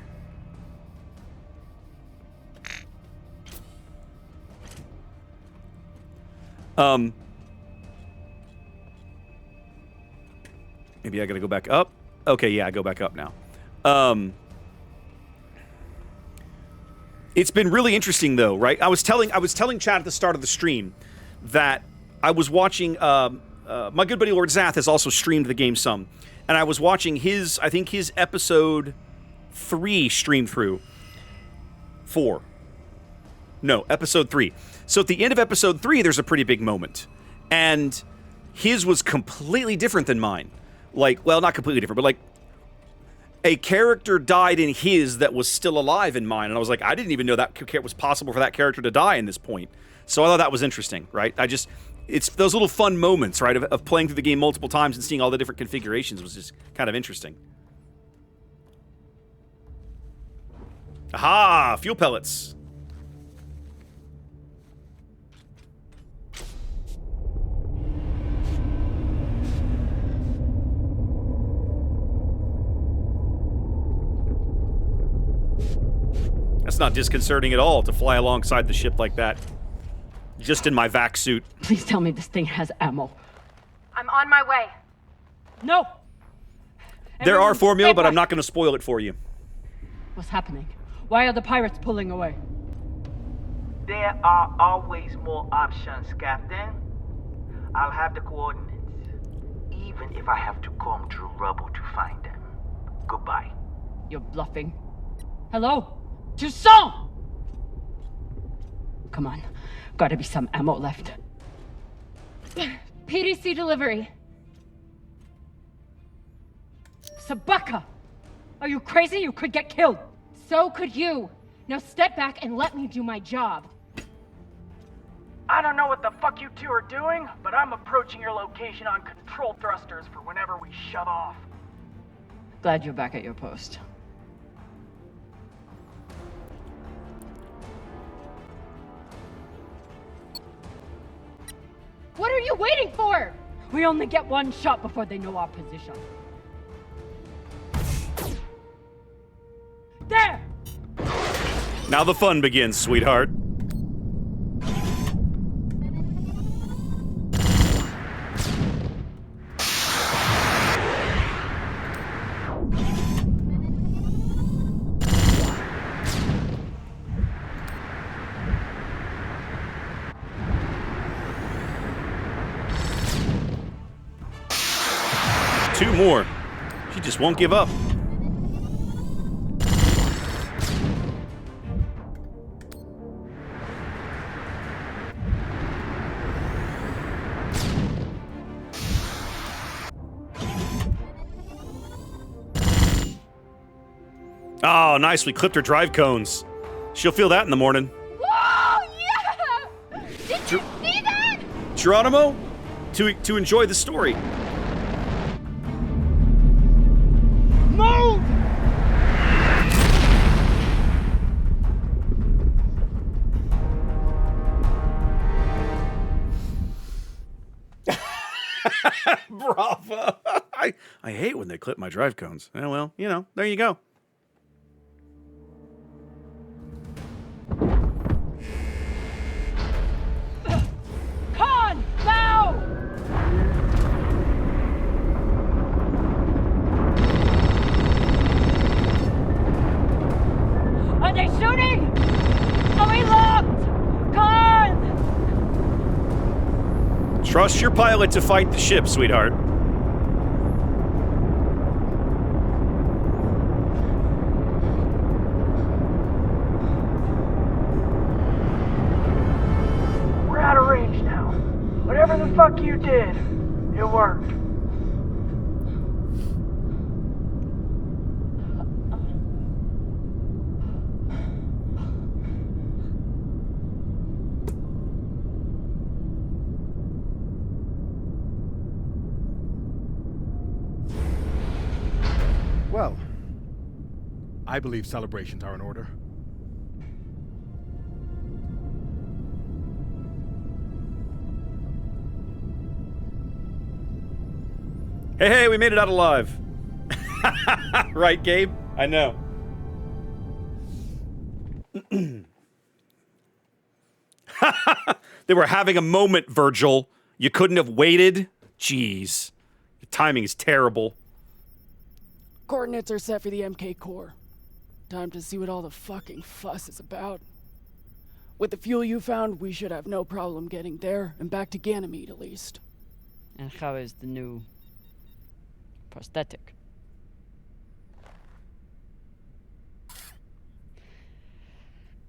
A: Maybe I gotta go back up. Okay, yeah, I go back up now. It's been really interesting though, right? I was telling Chad at the start of the stream that I was watching, my good buddy Lord Zath has also streamed the game some, and I was watching his episode 3 stream through. 4. No, episode 3. So at the end of episode 3, there's a pretty big moment, and his was completely different than mine. Like, well, not completely different, but like, a character died in his that was still alive in mine, and I was like, I didn't even know that it was possible for that character to die in this point. So I thought that was interesting, right? It's those little fun moments, right, of playing through the game multiple times and seeing all the different configurations was just kind of interesting. Aha! Fuel pellets. That's not disconcerting at all to fly alongside the ship like that. Just in my vac suit.
C: Please tell me this thing has ammo.
G: I'm on my way.
C: No!
A: There are formula, but I'm not going to spoil it for you.
C: What's happening? Why are the pirates pulling away?
O: There are always more options, Captain. I'll have the coordinates, even if I have to comb through rubble to find them. Goodbye.
C: You're bluffing. Hello? Toussaint! Come on. Gotta be some ammo left.
G: PDC delivery.
C: Sabaka! Are you crazy? You could get killed.
G: So could you. Now step back and let me do my job.
D: I don't know what the fuck you two are doing, but I'm approaching your location on control thrusters for whenever we shove off.
C: Glad you're back at your post.
G: What are you waiting for?
C: We only get one shot before they know our position. There!
A: Now the fun begins, sweetheart. Two more. She just won't give up. Oh, nice. We clipped her drive cones. She'll feel that in the morning.
P: Whoa, yeah! Did you see that?
A: Geronimo, to enjoy the story.
P: Move!
A: Bravo. I hate when they clip my drive cones. Oh, well, you know, there you go.
P: Con, now! Are they shooting? Are we locked? Con!
A: Trust your pilot to fight the ship, sweetheart.
Q: We're out of range now. Whatever the fuck you did, it worked.
F: Well, I believe celebrations are in order.
A: Hey, we made it out alive. Right, Gabe? I know. They were having a moment, Virgil. You couldn't have waited? Jeez. Your timing is terrible.
D: Coordinates are set for the MK core. Time to see what all the fucking fuss is about. With the fuel you found, we should have no problem getting there and back to Ganymede at least.
K: And how is the new prosthetic?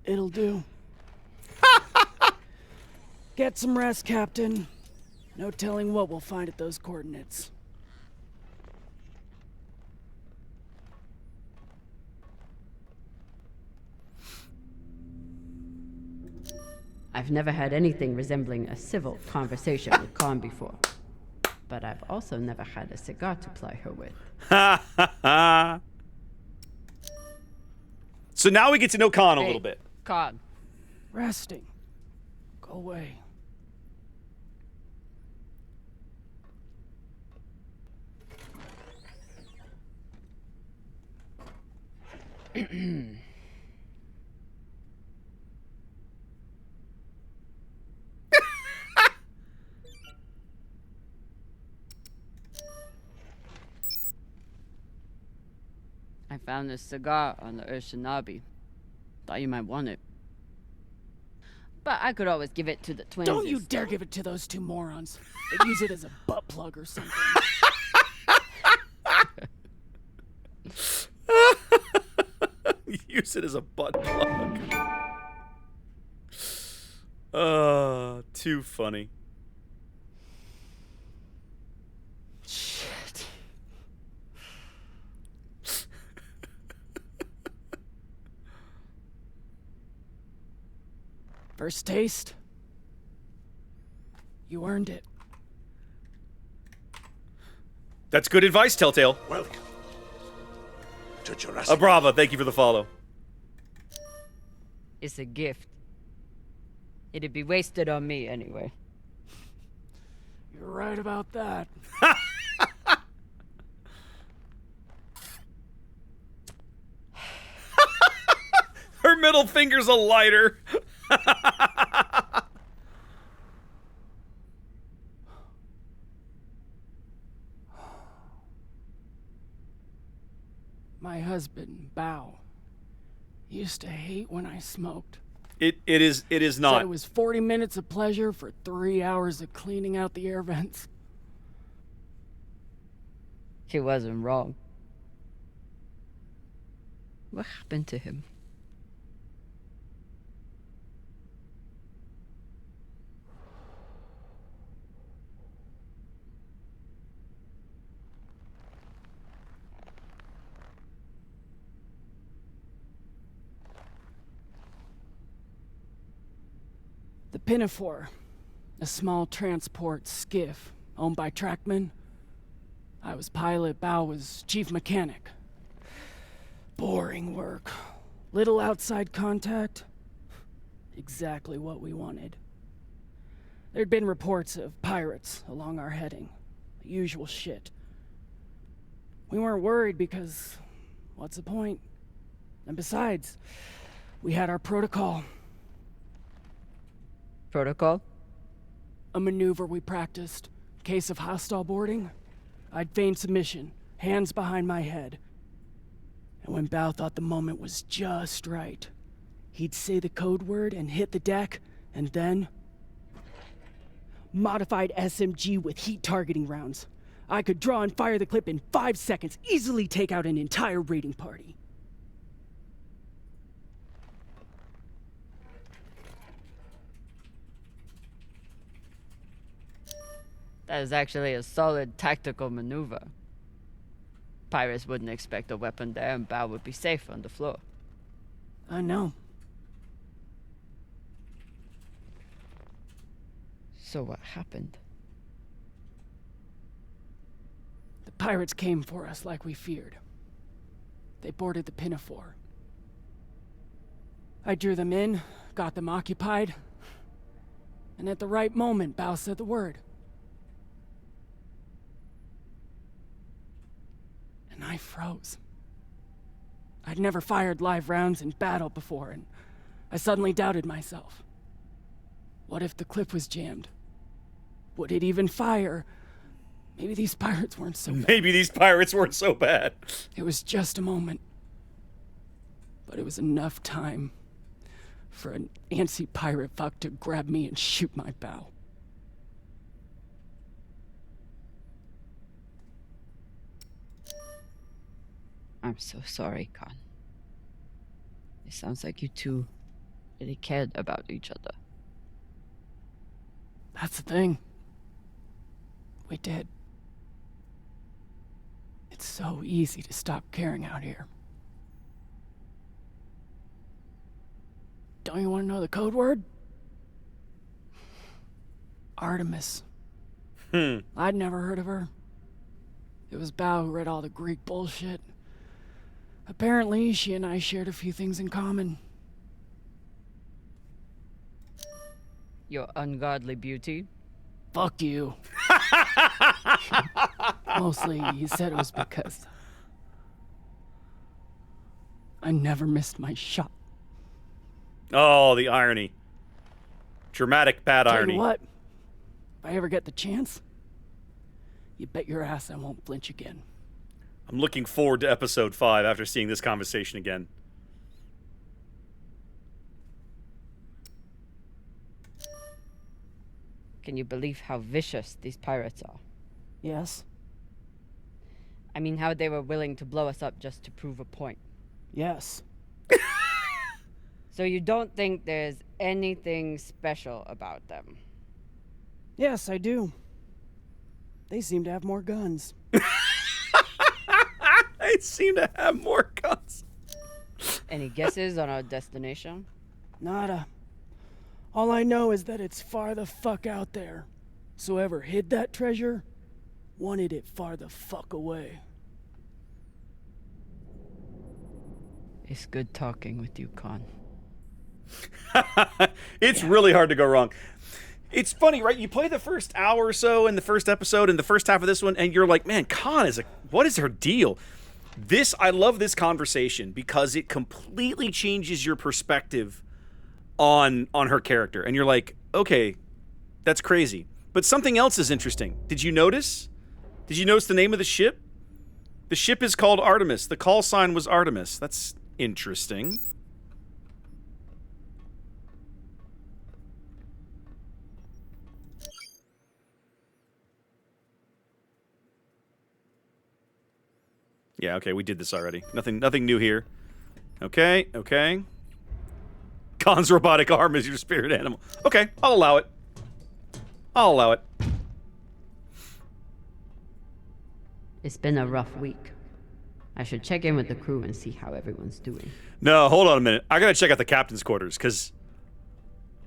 D: It'll do. Get some rest, Captain. No telling what we'll find at those coordinates.
J: I've never had anything resembling a civil conversation with Khan before. But I've also never had a cigar to ply her with.
A: So now we get to know Khan a little bit.
K: Khan.
D: Resting. Go away.
K: I found this cigar on the Urshanabi. Thought you might want it. But I could always give it to the twins.
D: Don't you dare give it to those two morons. They'd use it as a butt plug or something.
A: Use it as a butt plug. Too funny.
D: Shit. First taste? You earned it.
A: That's good advice, Telltale.
B: Welcome to Jurassic.
A: Bravo, thank you for the follow.
K: It's a gift. It'd be wasted on me anyway.
D: You're right about that.
A: Her middle finger's a lighter.
D: My husband, Bao, used to hate when I smoked.
A: It is not.
D: Said it was 40 minutes of pleasure for 3 hours of cleaning out the air vents.
J: He wasn't wrong. What happened to him?
D: The Pinafore, a small transport skiff owned by Trackman. I was pilot, Bao was chief mechanic. Boring work. Little outside contact. Exactly what we wanted. There'd been reports of pirates along our heading. The usual shit. We weren't worried because, what's the point? And besides, we had our protocol.
J: Protocol?
D: A maneuver we practiced. Case of hostile boarding, I'd feign submission, hands behind my head. And when Bao thought the moment was just right, he'd say the code word and hit the deck, and then... Modified SMG with heat targeting rounds. I could draw and fire the clip in 5 seconds, easily take out an entire raiding party.
J: That is actually a solid tactical maneuver. Pirates wouldn't expect a weapon there, and Bao would be safe on the floor.
D: I know.
J: So what happened?
D: The pirates came for us like we feared. They boarded the Pinafore. I drew them in, got them occupied, and at the right moment, Bao said the word. And I froze. I'd never fired live rounds in battle before, and I suddenly doubted myself. What if the clip was jammed? Would it even fire? Maybe these pirates weren't so bad.
A: Maybe these pirates weren't so bad.
D: It was just a moment. But it was enough time for an antsy pirate fuck to grab me and shoot my bow.
J: I'm so sorry, Khan. It sounds like you two really cared about each other.
D: That's the thing. We did. It's so easy to stop caring out here. Don't you want to know the code word? Artemis. I'd never heard of her. It was Bao who read all the Greek bullshit. Apparently, she and I shared a few things in common.
J: Your ungodly beauty?
D: Fuck you. Mostly, he said it was because I never missed my shot.
A: Oh, the irony. Dramatic bad
D: Tell
A: irony.
D: you what, if I ever get the chance, you bet your ass I won't flinch again.
A: I'm looking forward to episode 5 after seeing this conversation again.
J: Can you believe how vicious these pirates are?
D: Yes.
J: I mean, how they were willing to blow us up just to prove a point.
D: Yes.
J: So you don't think there's anything special about them?
D: Yes, I do. They seem to have more guns.
A: They seem to have more guns.
J: Any guesses on our destination?
D: Nada. All I know is that it's far the fuck out there. So whoever hid that treasure wanted it far the fuck away.
J: It's good talking with you, Khan.
A: It's really hard to go wrong. It's funny, right? You play the first hour or so in the first episode and the first half of this one, and you're like, man, Khan is what is her deal? I love this conversation because it completely changes your perspective on her character. And you're like, okay, that's crazy. But something else is interesting. Did you notice? Did you notice the name of the ship? The ship is called Artemis. The call sign was Artemis. That's interesting. Yeah, okay, we did this already. Nothing new here. Okay. Khan's robotic arm is your spirit animal. Okay, I'll allow it.
J: It's been a rough week. I should check in with the crew and see how everyone's doing.
A: No, hold on a minute. I gotta check out the captain's quarters, because...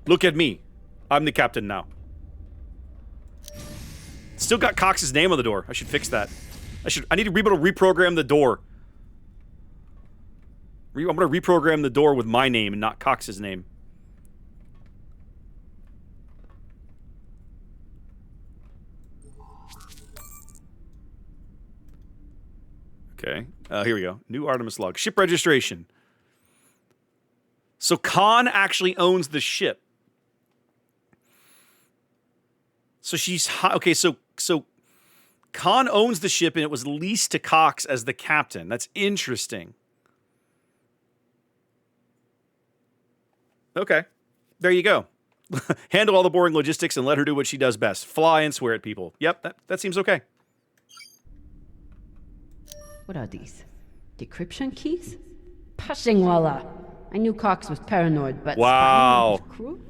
A: Look at me. I'm the captain now. Still got Cox's name on the door. I should fix that. I need to be able to reprogram the door. I'm gonna reprogram the door with my name and not Cox's name. Okay, here we go. New Artemis log. Ship registration. So Khan actually owns the ship. So she's... Okay, so Khan owns the ship and it was leased to Cox as the captain. That's interesting. Okay. There you go. Handle all the boring logistics and let her do what she does best. Fly and swear at people. Yep, that seems okay.
J: What are these? Decryption keys? Pashingwala. I knew Cox was paranoid, but...
A: Wow.
J: Crew?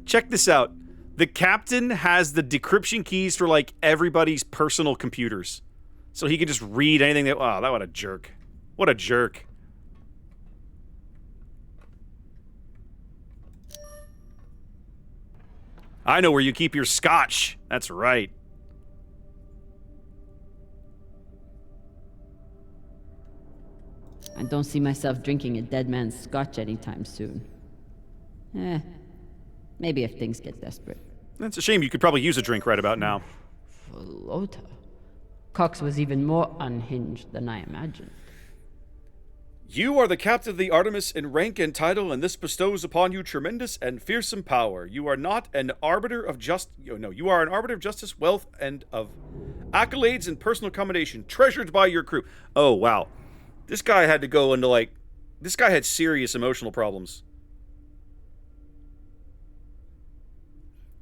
A: Check this out. The captain has the decryption keys for, like, everybody's personal computers. So he can just read anything that... Wow, what a jerk. What a jerk. I know where you keep your scotch. That's right.
J: I don't see myself drinking a dead man's scotch anytime soon. Maybe if things get desperate.
A: That's a shame. You could probably use a drink right about now.
J: Flota. Cox was even more unhinged than I imagined.
A: You are the captain of the Artemis in rank and title, and this bestows upon you tremendous and fearsome power. You are not an arbiter of you are an arbiter of justice, wealth, and of accolades and personal accommodation, treasured by your crew. Oh, wow. This guy had to go into, like... This guy had serious emotional problems.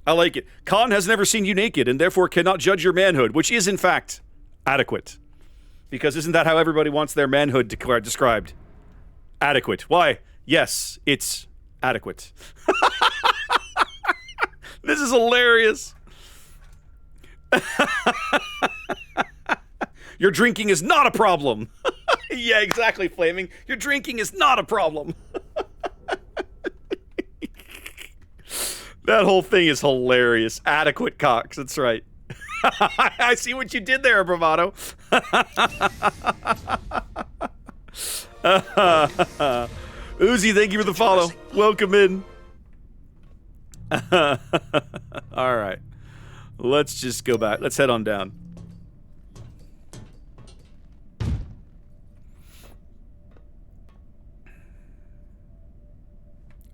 A: I like it. Khan has never seen you naked and therefore cannot judge your manhood, which is, in fact, adequate. Because isn't that how everybody wants their manhood described? Adequate. Why? Yes, it's adequate. This is hilarious. Your drinking is not a problem. Yeah, exactly, Flaming. Your drinking is not a problem. That whole thing is hilarious. Adequate Cox, that's right. I see what you did there, Bravado. Uzi, thank you for the follow. Welcome in. All right. Let's just go back. Let's head on down.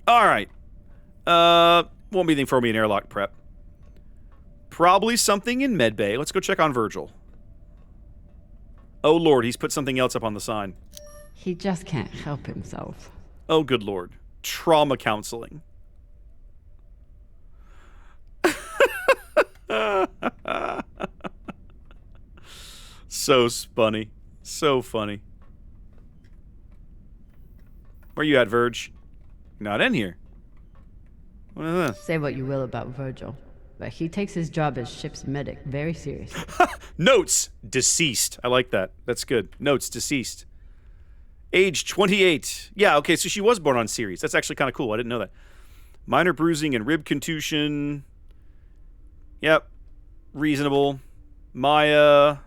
A: All right. Won't be anything for me in airlock prep. Probably something in medbay. Let's go check on Virgil. Oh, Lord, he's put something else up on the sign.
J: He just can't help himself.
A: Oh, good Lord. Trauma counseling. So funny. So funny. Where you at, Verge? Not in here. What is this?
J: Say what you will about Virgil, but he takes his job as ship's medic very seriously.
A: Notes, deceased. I like that. That's good. Notes, deceased. Age 28. Yeah, okay, so she was born on Ceres. That's actually kind of cool. I didn't know that. Minor bruising and rib contusion. Yep. Reasonable. Maya.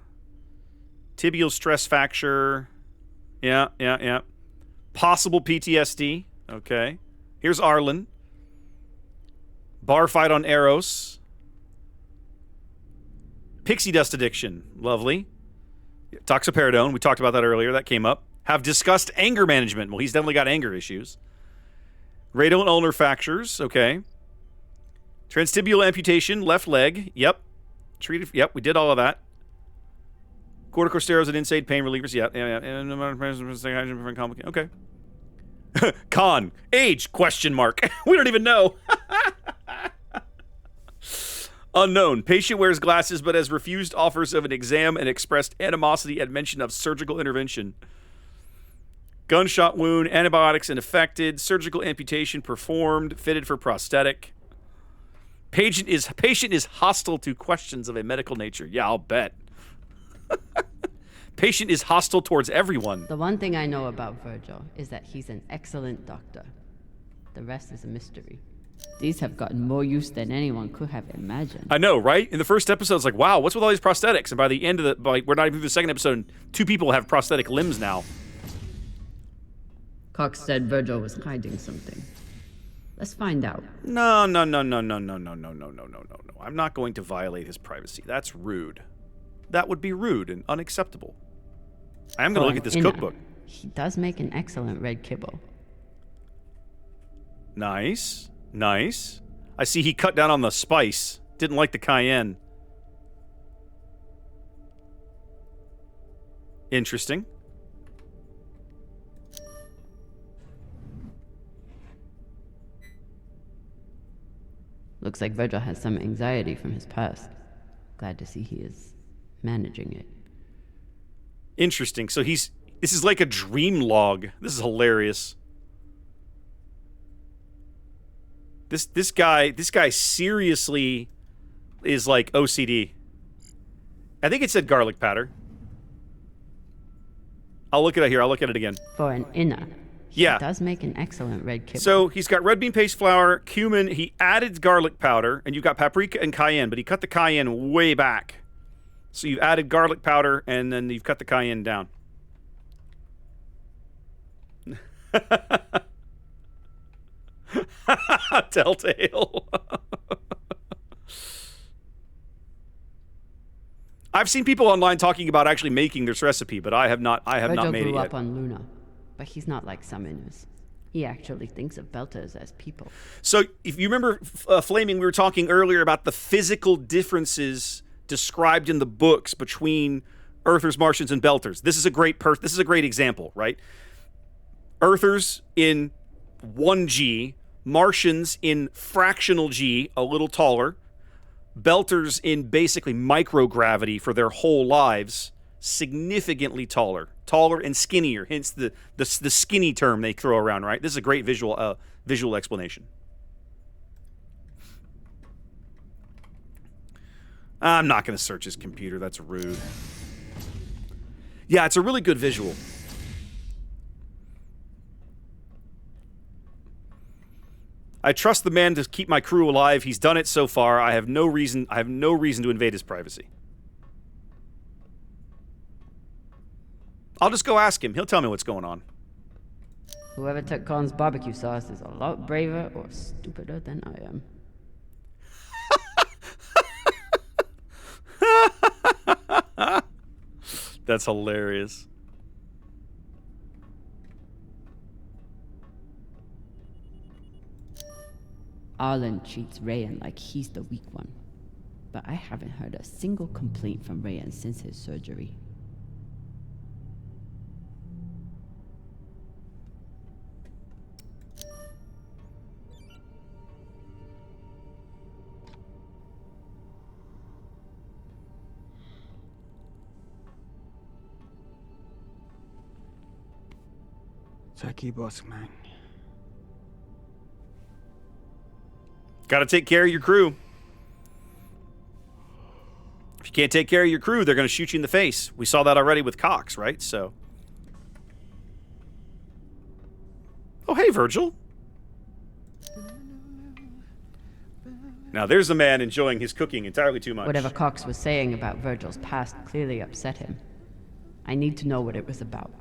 A: Tibial stress fracture. Yeah. Possible PTSD. Okay. Here's Arlen. Bar fight on Eros. Pixie dust addiction. Lovely. Toxoperidone, we talked about that earlier. That came up. Have discussed anger management. Well, he's definitely got anger issues. Radial and ulnar fractures. Okay. Transtibial amputation, left leg. Yep. Treated. Yep, we did all of that. Corticosteroids and NSAID pain relievers. Yep. Yeah. Okay. Con. Age? Question mark. We don't even know. Unknown. Patient wears glasses but has refused offers of an exam and expressed animosity at mention of surgical intervention. Gunshot wound, antibiotics ineffected, surgical amputation performed, fitted for prosthetic. Patient is hostile to questions of a medical nature. Yeah, I'll bet. Patient is hostile towards everyone.
J: The one thing I know about Virgil is that he's an excellent doctor. The rest is a mystery.
K: These have gotten more use than anyone could have imagined.
A: I know, right? In the first episode, it's like, wow, what's with all these prosthetics? And by the end of we're not even through the second episode, and 2 people have prosthetic limbs now.
J: Cox said Virgil was hiding something. Let's find out.
A: No. I'm not going to violate his privacy. That's rude. That would be rude and unacceptable. I am going to look at this cookbook.
J: He does make an excellent red kibble.
A: Nice. I see he cut down on the spice. Didn't like the cayenne. Interesting.
J: Looks like Virgil has some anxiety from his past. Glad to see he is managing it.
A: Interesting. So this is like a dream log. This is hilarious. This guy seriously is like OCD. I think it said garlic powder. I'll look at it here. I'll look at it again.
J: For an inner. He does make an excellent red kibble.
A: So he's got red bean paste flour, cumin. He added garlic powder, and you've got paprika and cayenne, but he cut the cayenne way back. So you've added garlic powder, and then you've cut the cayenne down. Telltale. I've seen people online talking about actually making this recipe, but I have not made it yet.
J: Virgil grew up on Luna, but he's not like some Inners. He actually thinks of Belters as people.
A: So if you remember, Flaming, we were talking earlier about the physical differences described in the books between Earthers, Martians, and Belters. This is a great example, right? Earthers in 1G, Martians in fractional G, a little taller, Belters in basically microgravity for their whole lives, significantly taller and skinnier, hence the skinny term they throw around, right? This is a great visual explanation. I'm not going to search his computer. That's rude. Yeah, it's a really good visual. I trust the man to keep my crew alive. He's done it so far. I have no reason to invade his privacy. I'll just go ask him. He'll tell me what's going on.
J: Whoever took Khan's barbecue sauce is a lot braver or stupider than I am.
A: That's hilarious.
K: Arlen treats Rayan like he's the weak one. But I haven't heard a single complaint from Rayan since his surgery.
E: Turkey boss, man.
A: Got to take care of your crew. If you can't take care of your crew, they're going to shoot you in the face. We saw that already with Cox, right? So. Oh, hey, Virgil. Now, there's a man enjoying his cooking entirely too much.
J: Whatever Cox was saying about Virgil's past clearly upset him. I need to know what it was about.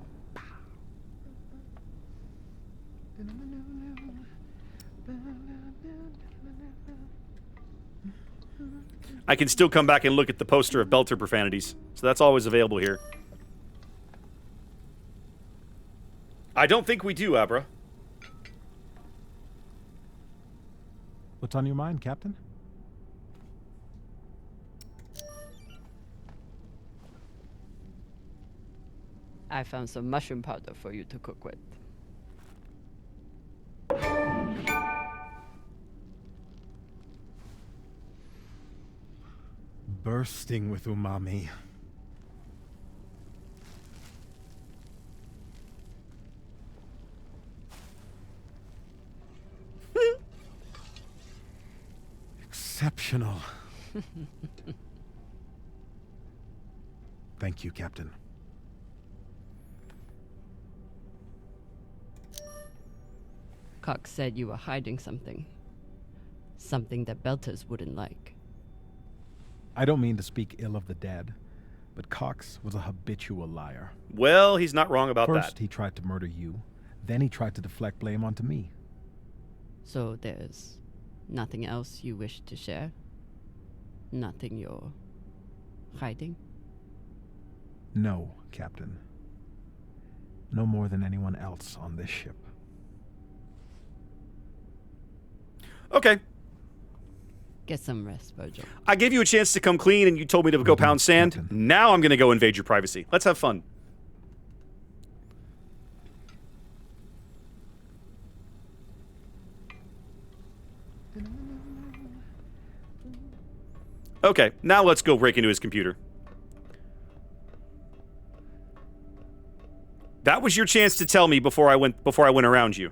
A: I can still come back and look at the poster of Belter profanities, so that's always available here. I don't think we do, Abra.
L: What's on your mind, Captain?
J: I found some mushroom powder for you to cook with.
F: Bursting with umami. Exceptional. Thank you, Captain.
J: Cox said you were hiding something. Something that Belters wouldn't like.
F: I don't mean to speak ill of the dead, but Cox was a habitual liar.
A: Well, he's not wrong about
F: First,
A: that.
F: he tried to murder you. Then he tried to deflect blame onto me.
J: So there's nothing else you wish to share? Nothing you're hiding?
F: No, Captain. No more than anyone else on this ship.
A: Okay.
J: Get some rest, Virgil.
A: I gave you a chance to come clean, and you told me to go pound sand.
F: Captain.
A: Now I'm going to go invade your privacy. Let's have fun. Okay, now let's go break into his computer. That was your chance to tell me before I went around you.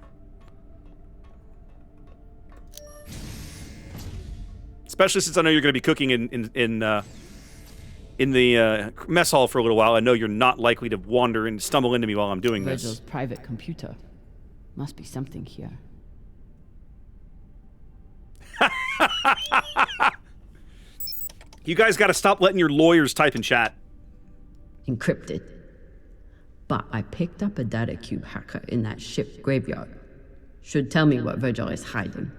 A: Especially since I know you're going to be cooking in the mess hall for a little while. I know you're not likely to wander and stumble into me while I'm doing
J: Virgil's
A: this.
J: private computer. Must be something here.
A: You guys got to stop letting your lawyers type in chat.
J: Encrypted. But I picked up a data cube hacker in that ship graveyard. Should tell me what Virgil is hiding.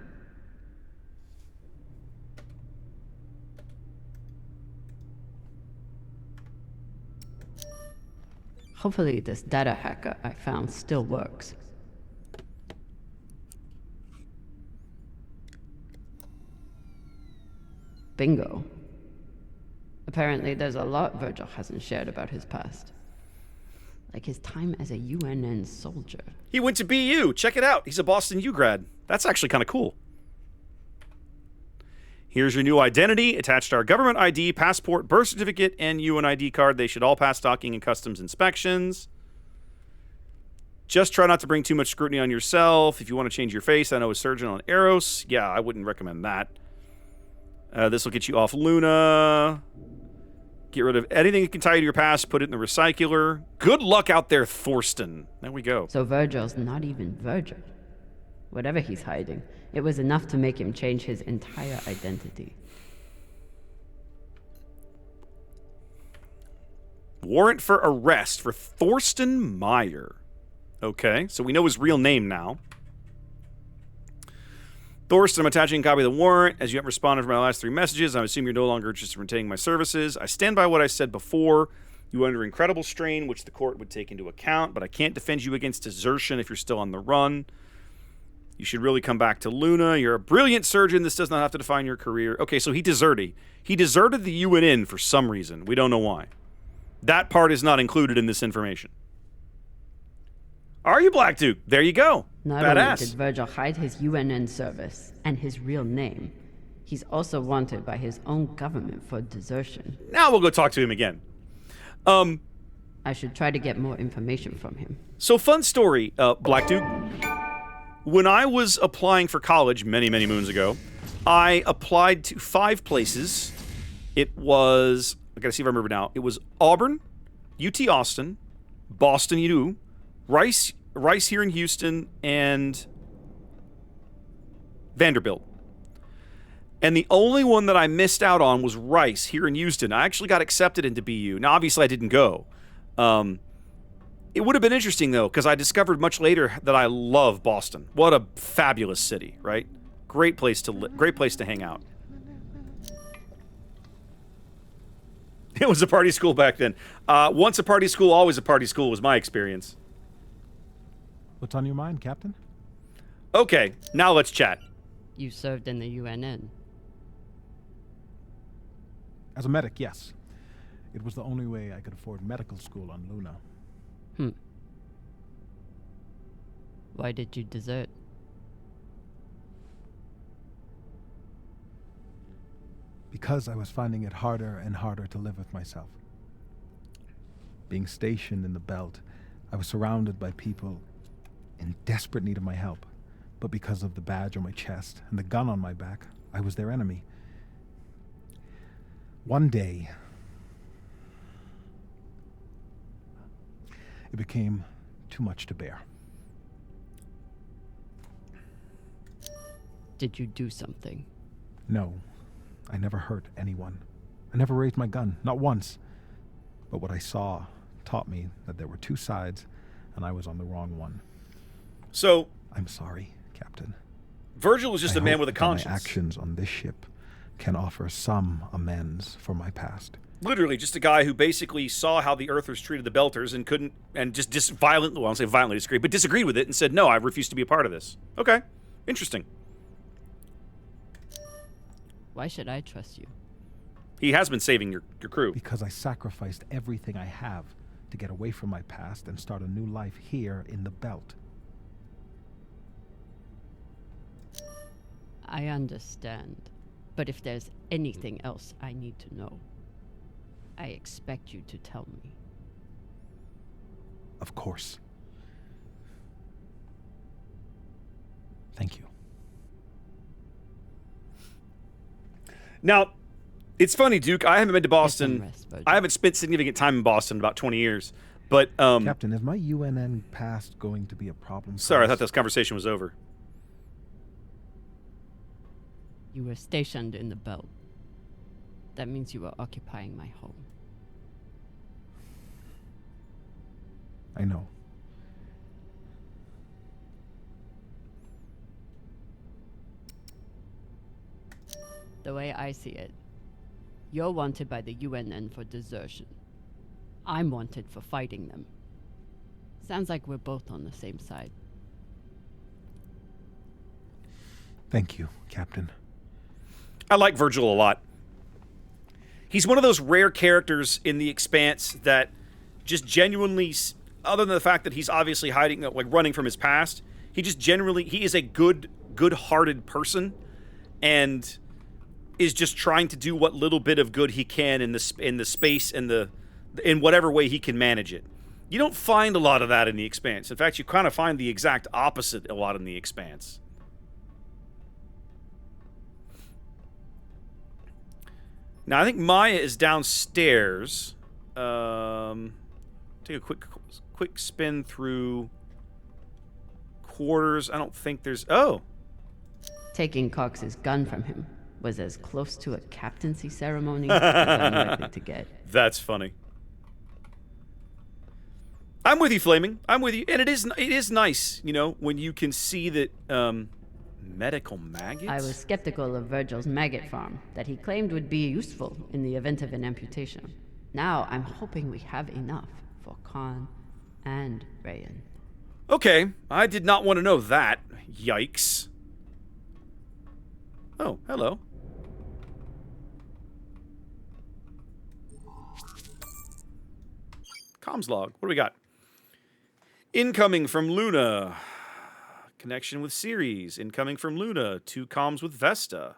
J: Hopefully this data hacker I found still works. Bingo. Apparently there's a lot Virgil hasn't shared about his past. Like his time as a UNN soldier.
A: He went to BU. Check it out. He's a Boston U grad. That's actually kind of cool. Here's your new identity. Attached our government ID, passport, birth certificate, and UNID card. They should all pass docking and customs inspections. Just try not to bring too much scrutiny on yourself. If you want to change your face, I know a surgeon on Eros. Yeah, I wouldn't recommend that. This will get you off Luna. Get rid of anything that can tie you to your past. Put it in the recycler. Good luck out there, Thorsten. There we go.
J: So Virgil's not even Virgil. Whatever he's hiding, it was enough to make him change his entire identity.
A: Warrant for arrest for Thorsten Meyer. Okay, so we know his real name now. Thorsten, I'm attaching a copy of the warrant. As you haven't responded to my last 3 messages, I assume you're no longer interested in retaining my services. I stand by what I said before. You are under incredible strain, which the court would take into account, but I can't defend you against desertion if you're still on the run. You should really come back to Luna. You're a brilliant surgeon. This does not have to define your career. Okay, so he deserted. He deserted the UNN for some reason. We don't know why. That part is not included in this information. Are you, Black Duke? There you go.
J: Not
A: Badass.
J: only did Virgil hide his UNN service and his real name, he's also wanted by his own government for desertion.
A: Now we'll go talk to him again.
J: I should try to get more information from him.
A: So fun story, Black Duke. When I was applying for college many, many moons ago, I applied to 5 places. It was, I gotta see if I remember now. It was Auburn, UT Austin, Boston U, Rice here in Houston, and Vanderbilt. And the only one that I missed out on was Rice here in Houston. I actually got accepted into BU. Now, obviously, I didn't go. It would have been interesting, though, because I discovered much later that I love Boston. What a fabulous city, right? Great place to great place to hang out. It was a party school back then. Once a party school, always a party school was my experience.
F: What's on your mind, Captain?
A: Okay, now let's chat.
K: You served in the UNN.
F: As a medic, yes. It was the only way I could afford medical school on Luna.
K: Why did you desert?
F: Because I was finding it harder and harder to live with myself. Being stationed in the belt, I was surrounded by people in desperate need of my help. But because of the badge on my chest and the gun on my back, I was their enemy. One day, it became too much to bear.
K: Did you do something?
F: No, I never hurt anyone. I never raised my gun, not once. But what I saw taught me that there were two sides, and I was on the wrong one.
A: So,
F: I'm sorry, Captain.
A: Virgil is just
F: I
A: a man
F: hope
A: with a
F: that
A: conscience.
F: My actions on this ship can offer some amends for my past.
A: Literally, just a guy who basically saw how the Earthers treated the Belters and couldn't, and just violently, well, I don't say violently disagreed, but disagreed with it and said, no, I refuse to be a part of this. Okay, interesting.
K: Why should I trust you?
A: He has been saving your crew.
F: Because I sacrificed everything I have to get away from my past and start a new life here in the belt.
K: I understand. But if there's anything else I need to know, I expect you to tell me.
F: Of course. Thank you.
A: Now, it's funny, Duke. I haven't been to Boston. I haven't spent significant time in Boston in about 20 years. But,
F: Captain, is my UNN past going to be a problem?
A: Sorry, I thought this conversation was over.
K: You were stationed in the belt. That means you were occupying my home.
F: I know.
K: The way I see it, you're wanted by the UNN for desertion. I'm wanted for fighting them. Sounds like we're both on the same side.
F: Thank you, Captain.
A: I like Virgil a lot. He's one of those rare characters in The Expanse that just genuinely, other than the fact that he's obviously hiding, like running from his past, he is a good-hearted person, and is just trying to do what little bit of good he can in the space and in whatever way he can manage it. You don't find a lot of that in The Expanse. In fact, you kind of find the exact opposite a lot in The Expanse. Now, I think Maya is downstairs. Take a quick spin through quarters. I don't think there's... Oh!
J: Taking Cox's gun from him was as close to a captaincy ceremony as I'm likely to get.
A: That's funny. I'm with you, Flaming. I'm with you. And it is nice, you know, when you can see that... medical maggots?
J: I was skeptical of Virgil's maggot farm, that he claimed would be useful in the event of an amputation. Now I'm hoping we have enough for Khan and Rayan.
A: Okay, I did not want to know that. Yikes. Oh, hello. Comms log. What do we got? Incoming from Luna. Connection with Ceres. Incoming from Luna. 2 comms with Vesta.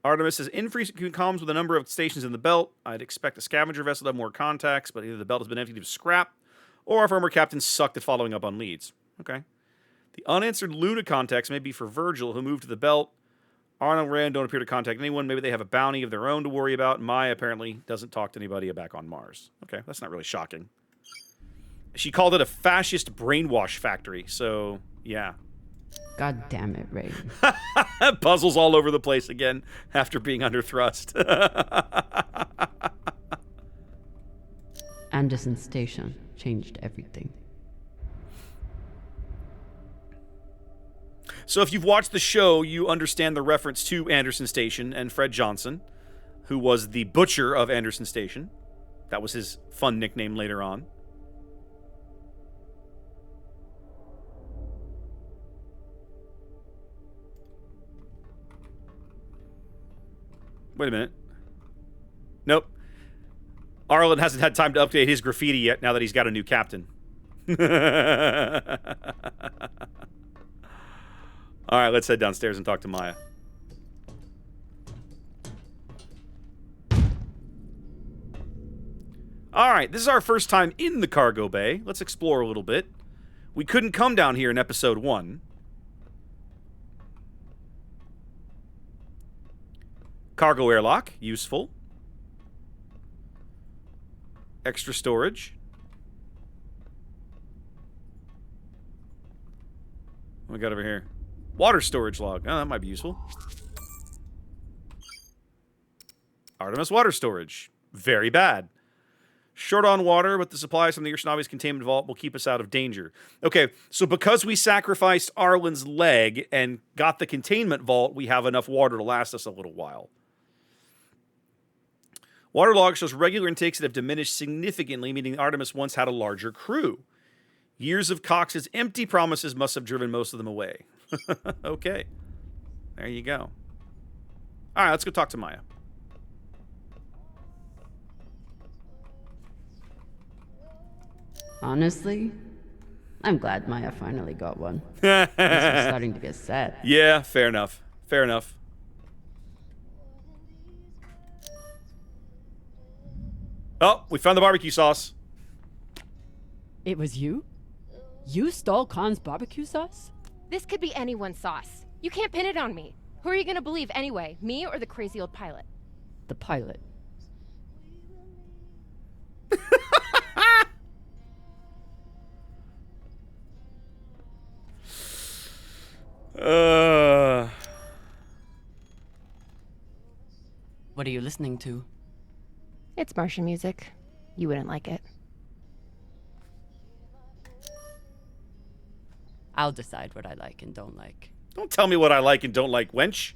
A: Artemis has infrequent comms with a number of stations in the belt. I'd expect a scavenger vessel to have more contacts, but either the belt has been emptied of scrap, or our former captain sucked at following up on leads. Okay. The unanswered Luna contacts may be for Virgil, who moved to the belt. Arnold and Rand don't appear to contact anyone. Maybe they have a bounty of their own to worry about. Maya apparently doesn't talk to anybody back on Mars. Okay, that's not really shocking. She called it a fascist brainwash factory, so yeah.
J: God damn it, Ray.
A: Puzzles all over the place again after being under thrust.
J: Anderson Station changed everything.
A: So if you've watched the show, you understand the reference to Anderson Station and Fred Johnson, who was the butcher of Anderson Station. That was his fun nickname later on. Wait a minute. Nope. Arlen hasn't had time to update his graffiti yet now that he's got a new captain. All right, let's head downstairs and talk to Maya. All right, this is our first time in the cargo bay. Let's explore a little bit. We couldn't come down here in episode 1. Cargo airlock, useful. Extra storage. What we got over here? Water storage log. Oh, that might be useful. Artemis water storage. Very bad. Short on water, but the supplies from the Ursanavi's containment vault will keep us out of danger. Okay, so because we sacrificed Arlen's leg and got the containment vault, we have enough water to last us a little while. Water log shows regular intakes that have diminished significantly, meaning Artemis once had a larger crew. Years of Cox's empty promises must have driven most of them away. Okay. There you go. All right, let's go talk to Maya.
J: Honestly, I'm glad Maya finally got one. This is starting to get sad.
A: Yeah, fair enough. Fair enough. Oh, we found the barbecue sauce.
K: It was you? You stole Khan's barbecue sauce?
G: This could be anyone's sauce. You can't pin it on me. Who are you gonna believe anyway? Me or the crazy old pilot?
K: The pilot. What are you listening to?
G: It's Martian music. You wouldn't like it.
K: I'll decide what I like and don't like.
A: Don't tell me what I like and don't like, wench.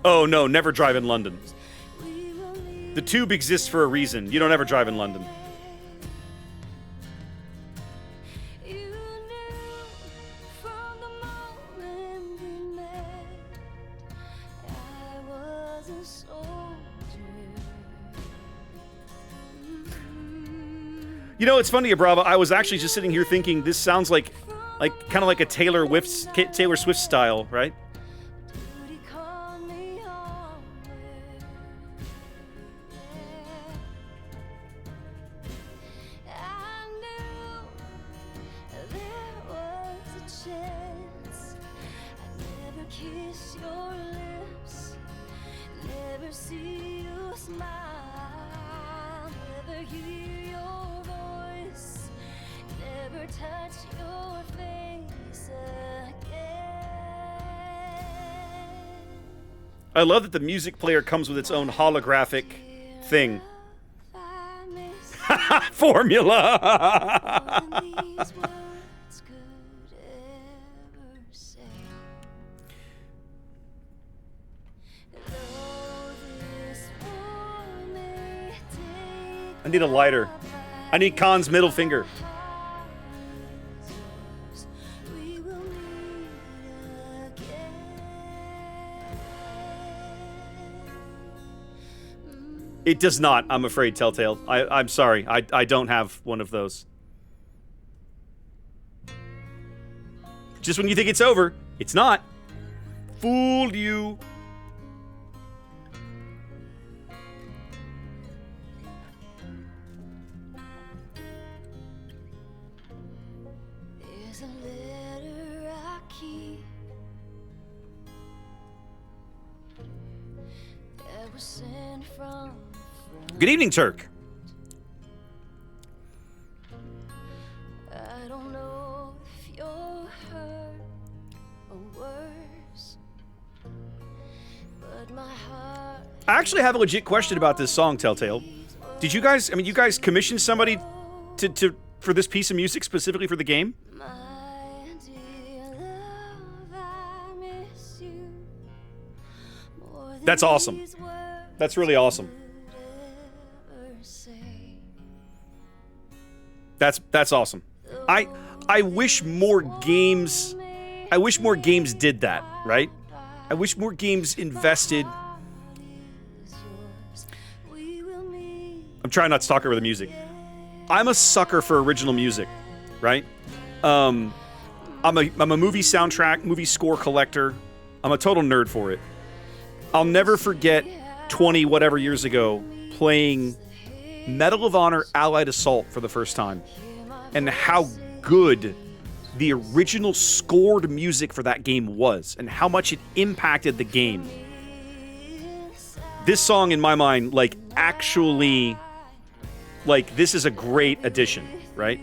A: Oh no, never drive in London. The tube exists for a reason. You don't ever drive in London. You know, it's funny, Bravo. I was actually just sitting here thinking this sounds like kind of like a Taylor Swift style, right? I love that the music player comes with its own holographic thing. Formula! I need a lighter. I need Khan's middle finger. It does not, I'm afraid, Telltale. I'm sorry. I don't have one of those. Just when you think it's over, it's not. Fooled you. Good evening, Turk.
R: I don't know if you're hurt or worse.
A: I actually have a legit question about this song, Telltale. Did you guys, you guys commissioned somebody for this piece of music specifically for the game? That's awesome. That's really awesome. That's awesome. I wish more games did that, right? I wish more games invested. I'm trying not to talk over the music. I'm a sucker for original music, right? I'm a movie soundtrack, movie score collector. I'm a total nerd for it. I'll never forget 20 whatever years ago playing Medal of Honor Allied Assault for the first time, and how good the original scored music for that game was, and how much it impacted the game. This song, in my mind, actually, this is a great addition, right?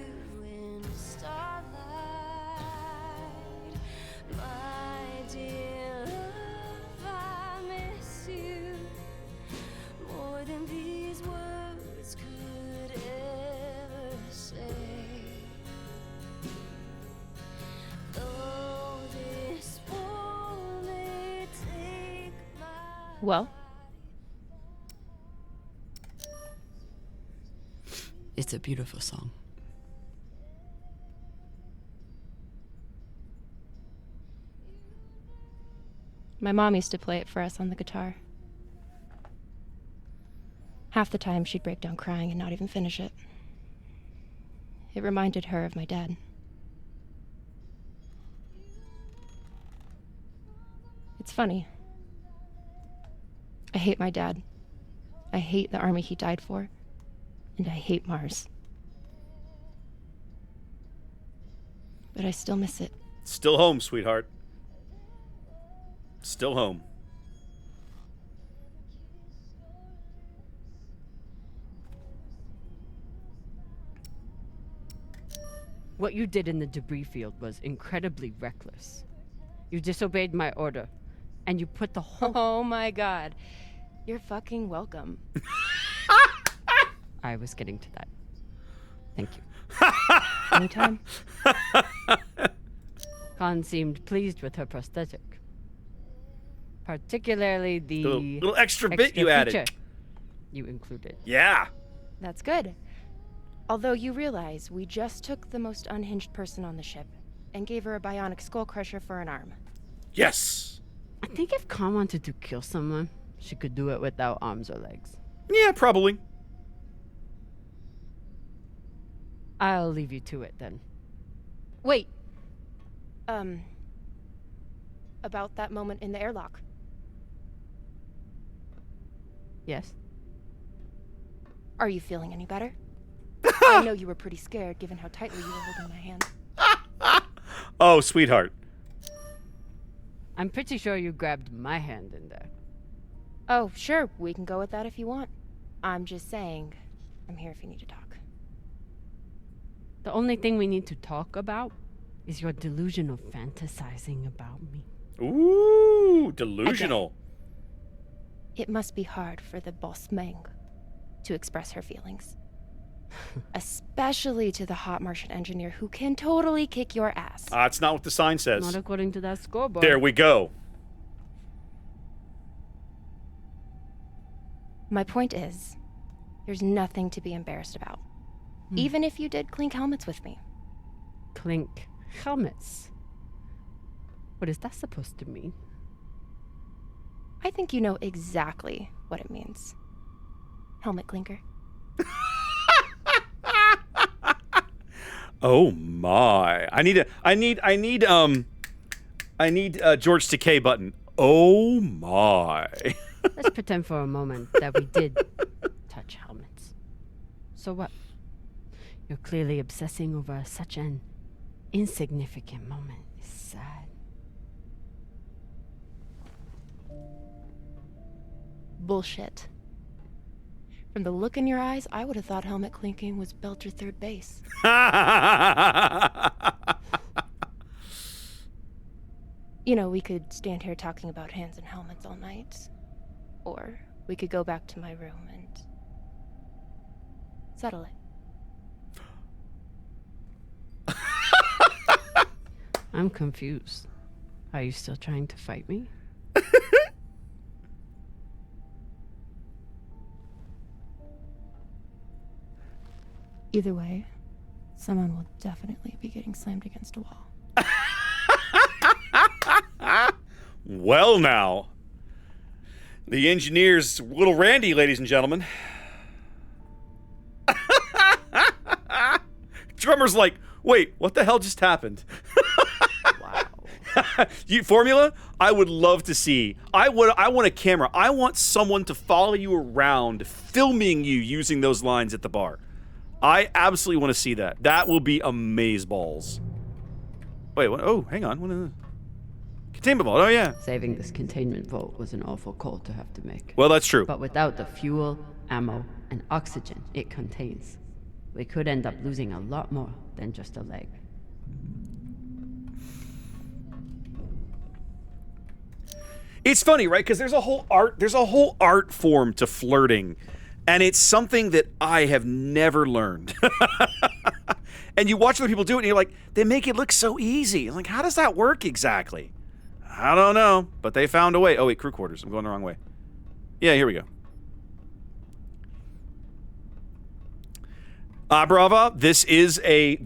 R: Well?
K: It's a beautiful song.
R: My mom used to play it for us on the guitar. Half the time she'd break down crying and not even finish it. It reminded her of my dad. It's funny. I hate my dad. I hate the army he died for. And I hate Mars. But I still miss it.
A: Still home, sweetheart. Still home.
K: What you did in the debris field was incredibly reckless. You disobeyed my order, and you put the whole...
R: Oh my god. You're fucking welcome.
K: I was getting to that. Thank you.
R: Anytime.
K: Khan seemed pleased with her prosthetic. Particularly the
A: little extra bit you added.
K: feature you included.
A: Yeah.
R: That's good. Although you realize we just took the most unhinged person on the ship and gave her a bionic skull crusher for an arm.
A: Yes.
K: I think if Khan wanted to kill someone, she could do it without arms or legs.
A: Yeah, probably.
K: I'll leave you to it then.
R: Wait. About that moment in the airlock.
K: Yes?
R: Are you feeling any better? I know you were pretty scared given how tightly you were holding my hand.
A: Oh, sweetheart.
K: I'm pretty sure you grabbed my hand in there.
R: Oh, sure, we can go with that if you want. I'm just saying, I'm here if you need to talk.
K: The only thing we need to talk about is your delusional fantasizing about me.
A: Ooh, delusional.
R: It must be hard for the boss Meng to express her feelings. Especially to the hot Martian engineer who can totally kick your ass.
A: It's not what the sign says.
K: Not according to that scoreboard.
A: There we go.
R: My point is, there's nothing to be embarrassed about. Even if you did clink helmets with me.
K: Clink helmets? What is that supposed to mean?
R: I think you know exactly what it means. Helmet clinker.
A: Oh my! I need George Takei button. Oh my!
K: Let's pretend for a moment that we did touch helmets. So what? You're clearly obsessing over such an insignificant moment. It's sad.
R: Bullshit. From the look in your eyes, I would have thought helmet clinking was Belcher third base. You know, we could stand here talking about hands and helmets all night. Or we could go back to my room and settle it.
K: I'm confused. Are you still trying to fight me?
R: Either way, someone will definitely be getting slammed against a wall.
A: Well, now. The engineer's little Randy, ladies and gentlemen. Drummer's like, wait, what the hell just happened? Formula, I would love to see. I want a camera. I want someone to follow you around, filming you using those lines at the bar. I absolutely want to see that. That will be amazeballs. Wait, what? Oh, hang on. What is this? Containment vault. Oh, yeah.
J: Saving this containment vault was an awful call to have to make.
A: Well, that's true.
J: But without the fuel, ammo, and oxygen it contains, we could end up losing a lot more than just a leg.
A: It's funny, right? Because there's a whole art form to flirting, and it's something that I have never learned. And you watch other people do it, and you're like, they make it look so easy. I'm like, how does that work exactly? I don't know, but they found a way. Oh wait, crew quarters. I'm going the wrong way. Yeah, here we go. Brava, this is a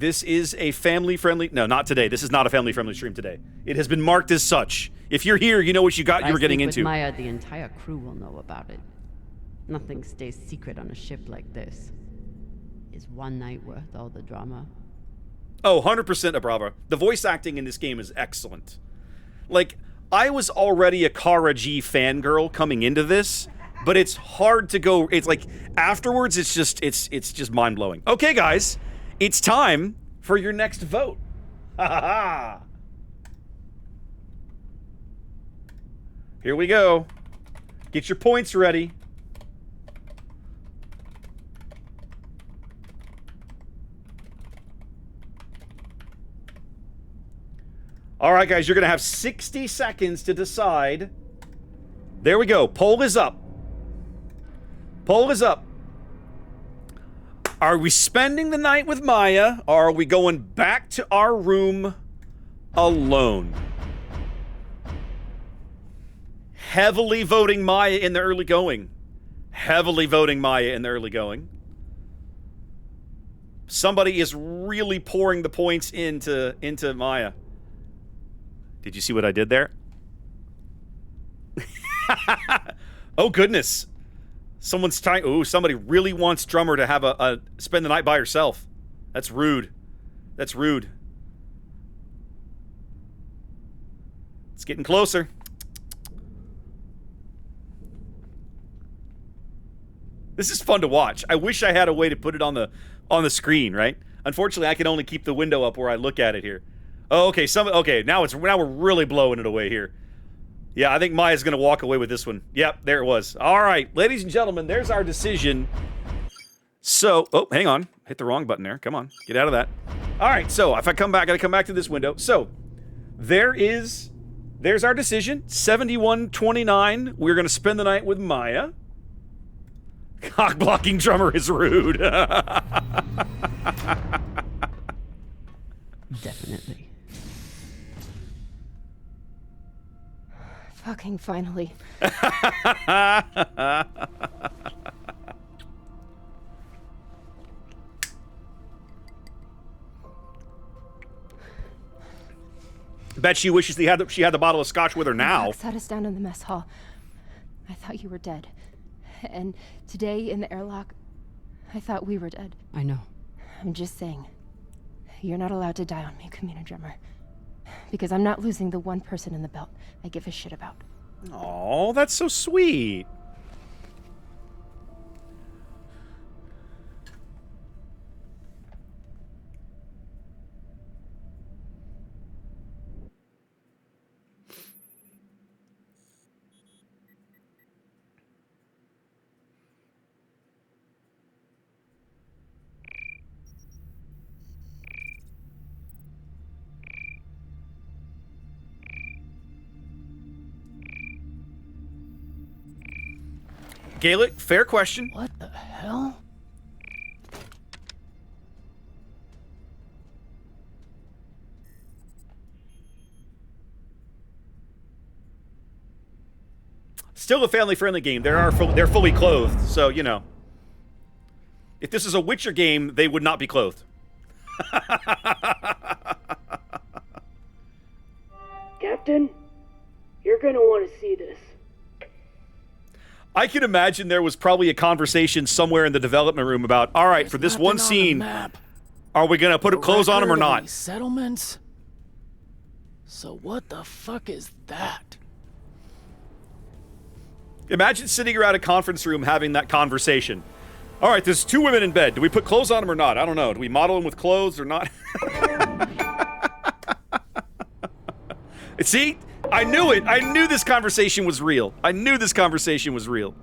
A: family-friendly... No, not today. This is not a family-friendly stream today. It has been marked as such. If you're here, you know what you were getting into.
J: With Maya, the entire crew will know about it. Nothing stays secret on a ship like this. Is one night worth all the drama?
A: Oh, 100% Abrava. The voice acting in this game is excellent. Like, I was already a Kara G fangirl coming into this, but it's hard to go... It's like, afterwards, it's just mind-blowing. Okay, guys, it's time for your next vote. Ha ha ha! Here we go. Get your points ready. All right, guys, you're going to have 60 seconds to decide. There we go. Poll is up. Poll is up. Are we spending the night with Maya, or are we going back to our room alone? Heavily voting Maya in the early going. Heavily voting Maya in the early going. Somebody is really pouring the points into Maya. Did you see what I did there? Oh, goodness. Someone's trying... Ooh, somebody really wants Drummer to have spend the night by herself. That's rude. That's rude. It's getting closer. This is fun to watch. I wish I had a way to put it on the screen, right? Unfortunately, I can only keep the window up where I look at it here. Oh, okay. Okay, now we're really blowing it away here. Yeah, I think Maya's gonna walk away with this one. Yep, there it was. All right, ladies and gentlemen, there's our decision. So, oh, hang on, hit the wrong button there. Come on, get out of that. All right, so if I come back, I gotta come back to this window. So, there's our decision. 71-29. We're gonna spend the night with Maya. Cock blocking Drummer is rude.
J: Definitely.
R: Fucking finally.
A: Bet she wishes she had the bottle of scotch with her now.
R: Max sat us down in the mess hall. I thought you were dead. And today in the airlock, I thought we were dead.
J: I know.
R: I'm just saying. You're not allowed to die on me, Camina Drummer. Because I'm not losing the one person in the belt I give a shit about.
A: Oh, that's so sweet. Gaelic, fair question.
D: What the hell?
A: Still a family-friendly game. They're fully clothed, so, you know. If this is a Witcher game, they would not be clothed.
Q: Captain, you're gonna want to see this.
A: I can imagine there was probably a conversation somewhere in the development room about, all right, for this one scene, are we going to put clothes on them or not?
D: Settlements? So what the fuck is that?
A: Imagine sitting around a conference room having that conversation. All right, there's 2 women in bed. Do we put clothes on them or not? I don't know. Do we model them with clothes or not? See? I knew it. I knew this conversation was real. I knew this conversation was real.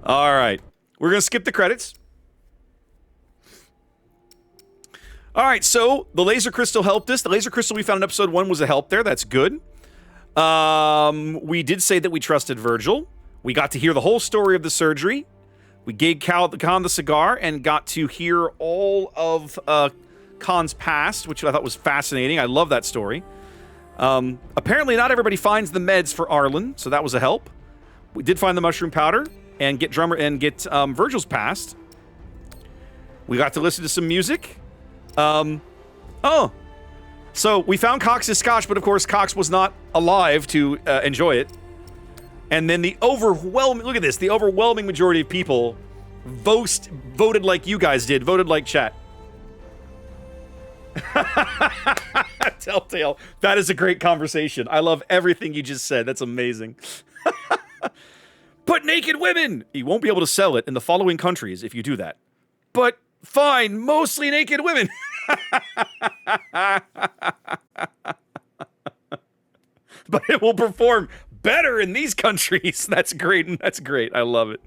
A: All right. We're going to skip the credits. All right, so the laser crystal helped us. The laser crystal we found in episode 1 was a help there. That's good. We did say that we trusted Virgil. We got to hear the whole story of the surgery. We gave Khan the cigar and got to hear all of Khan's past, which I thought was fascinating. I love that story. Apparently not everybody finds the meds for Arlen, so that was a help. We did find the mushroom powder and get Virgil's past. We got to listen to some music. So we found Cox's scotch, but of course Cox was not alive to enjoy it. And then the overwhelming majority of people voted like you guys did, voted like chat. Telltale. That is a great conversation. I love everything you just said. That's amazing. Put naked women! You won't be able to sell it in the following countries if you do that. But fine, mostly naked women. But it will perform better in these countries. That's great. That's great. I love it.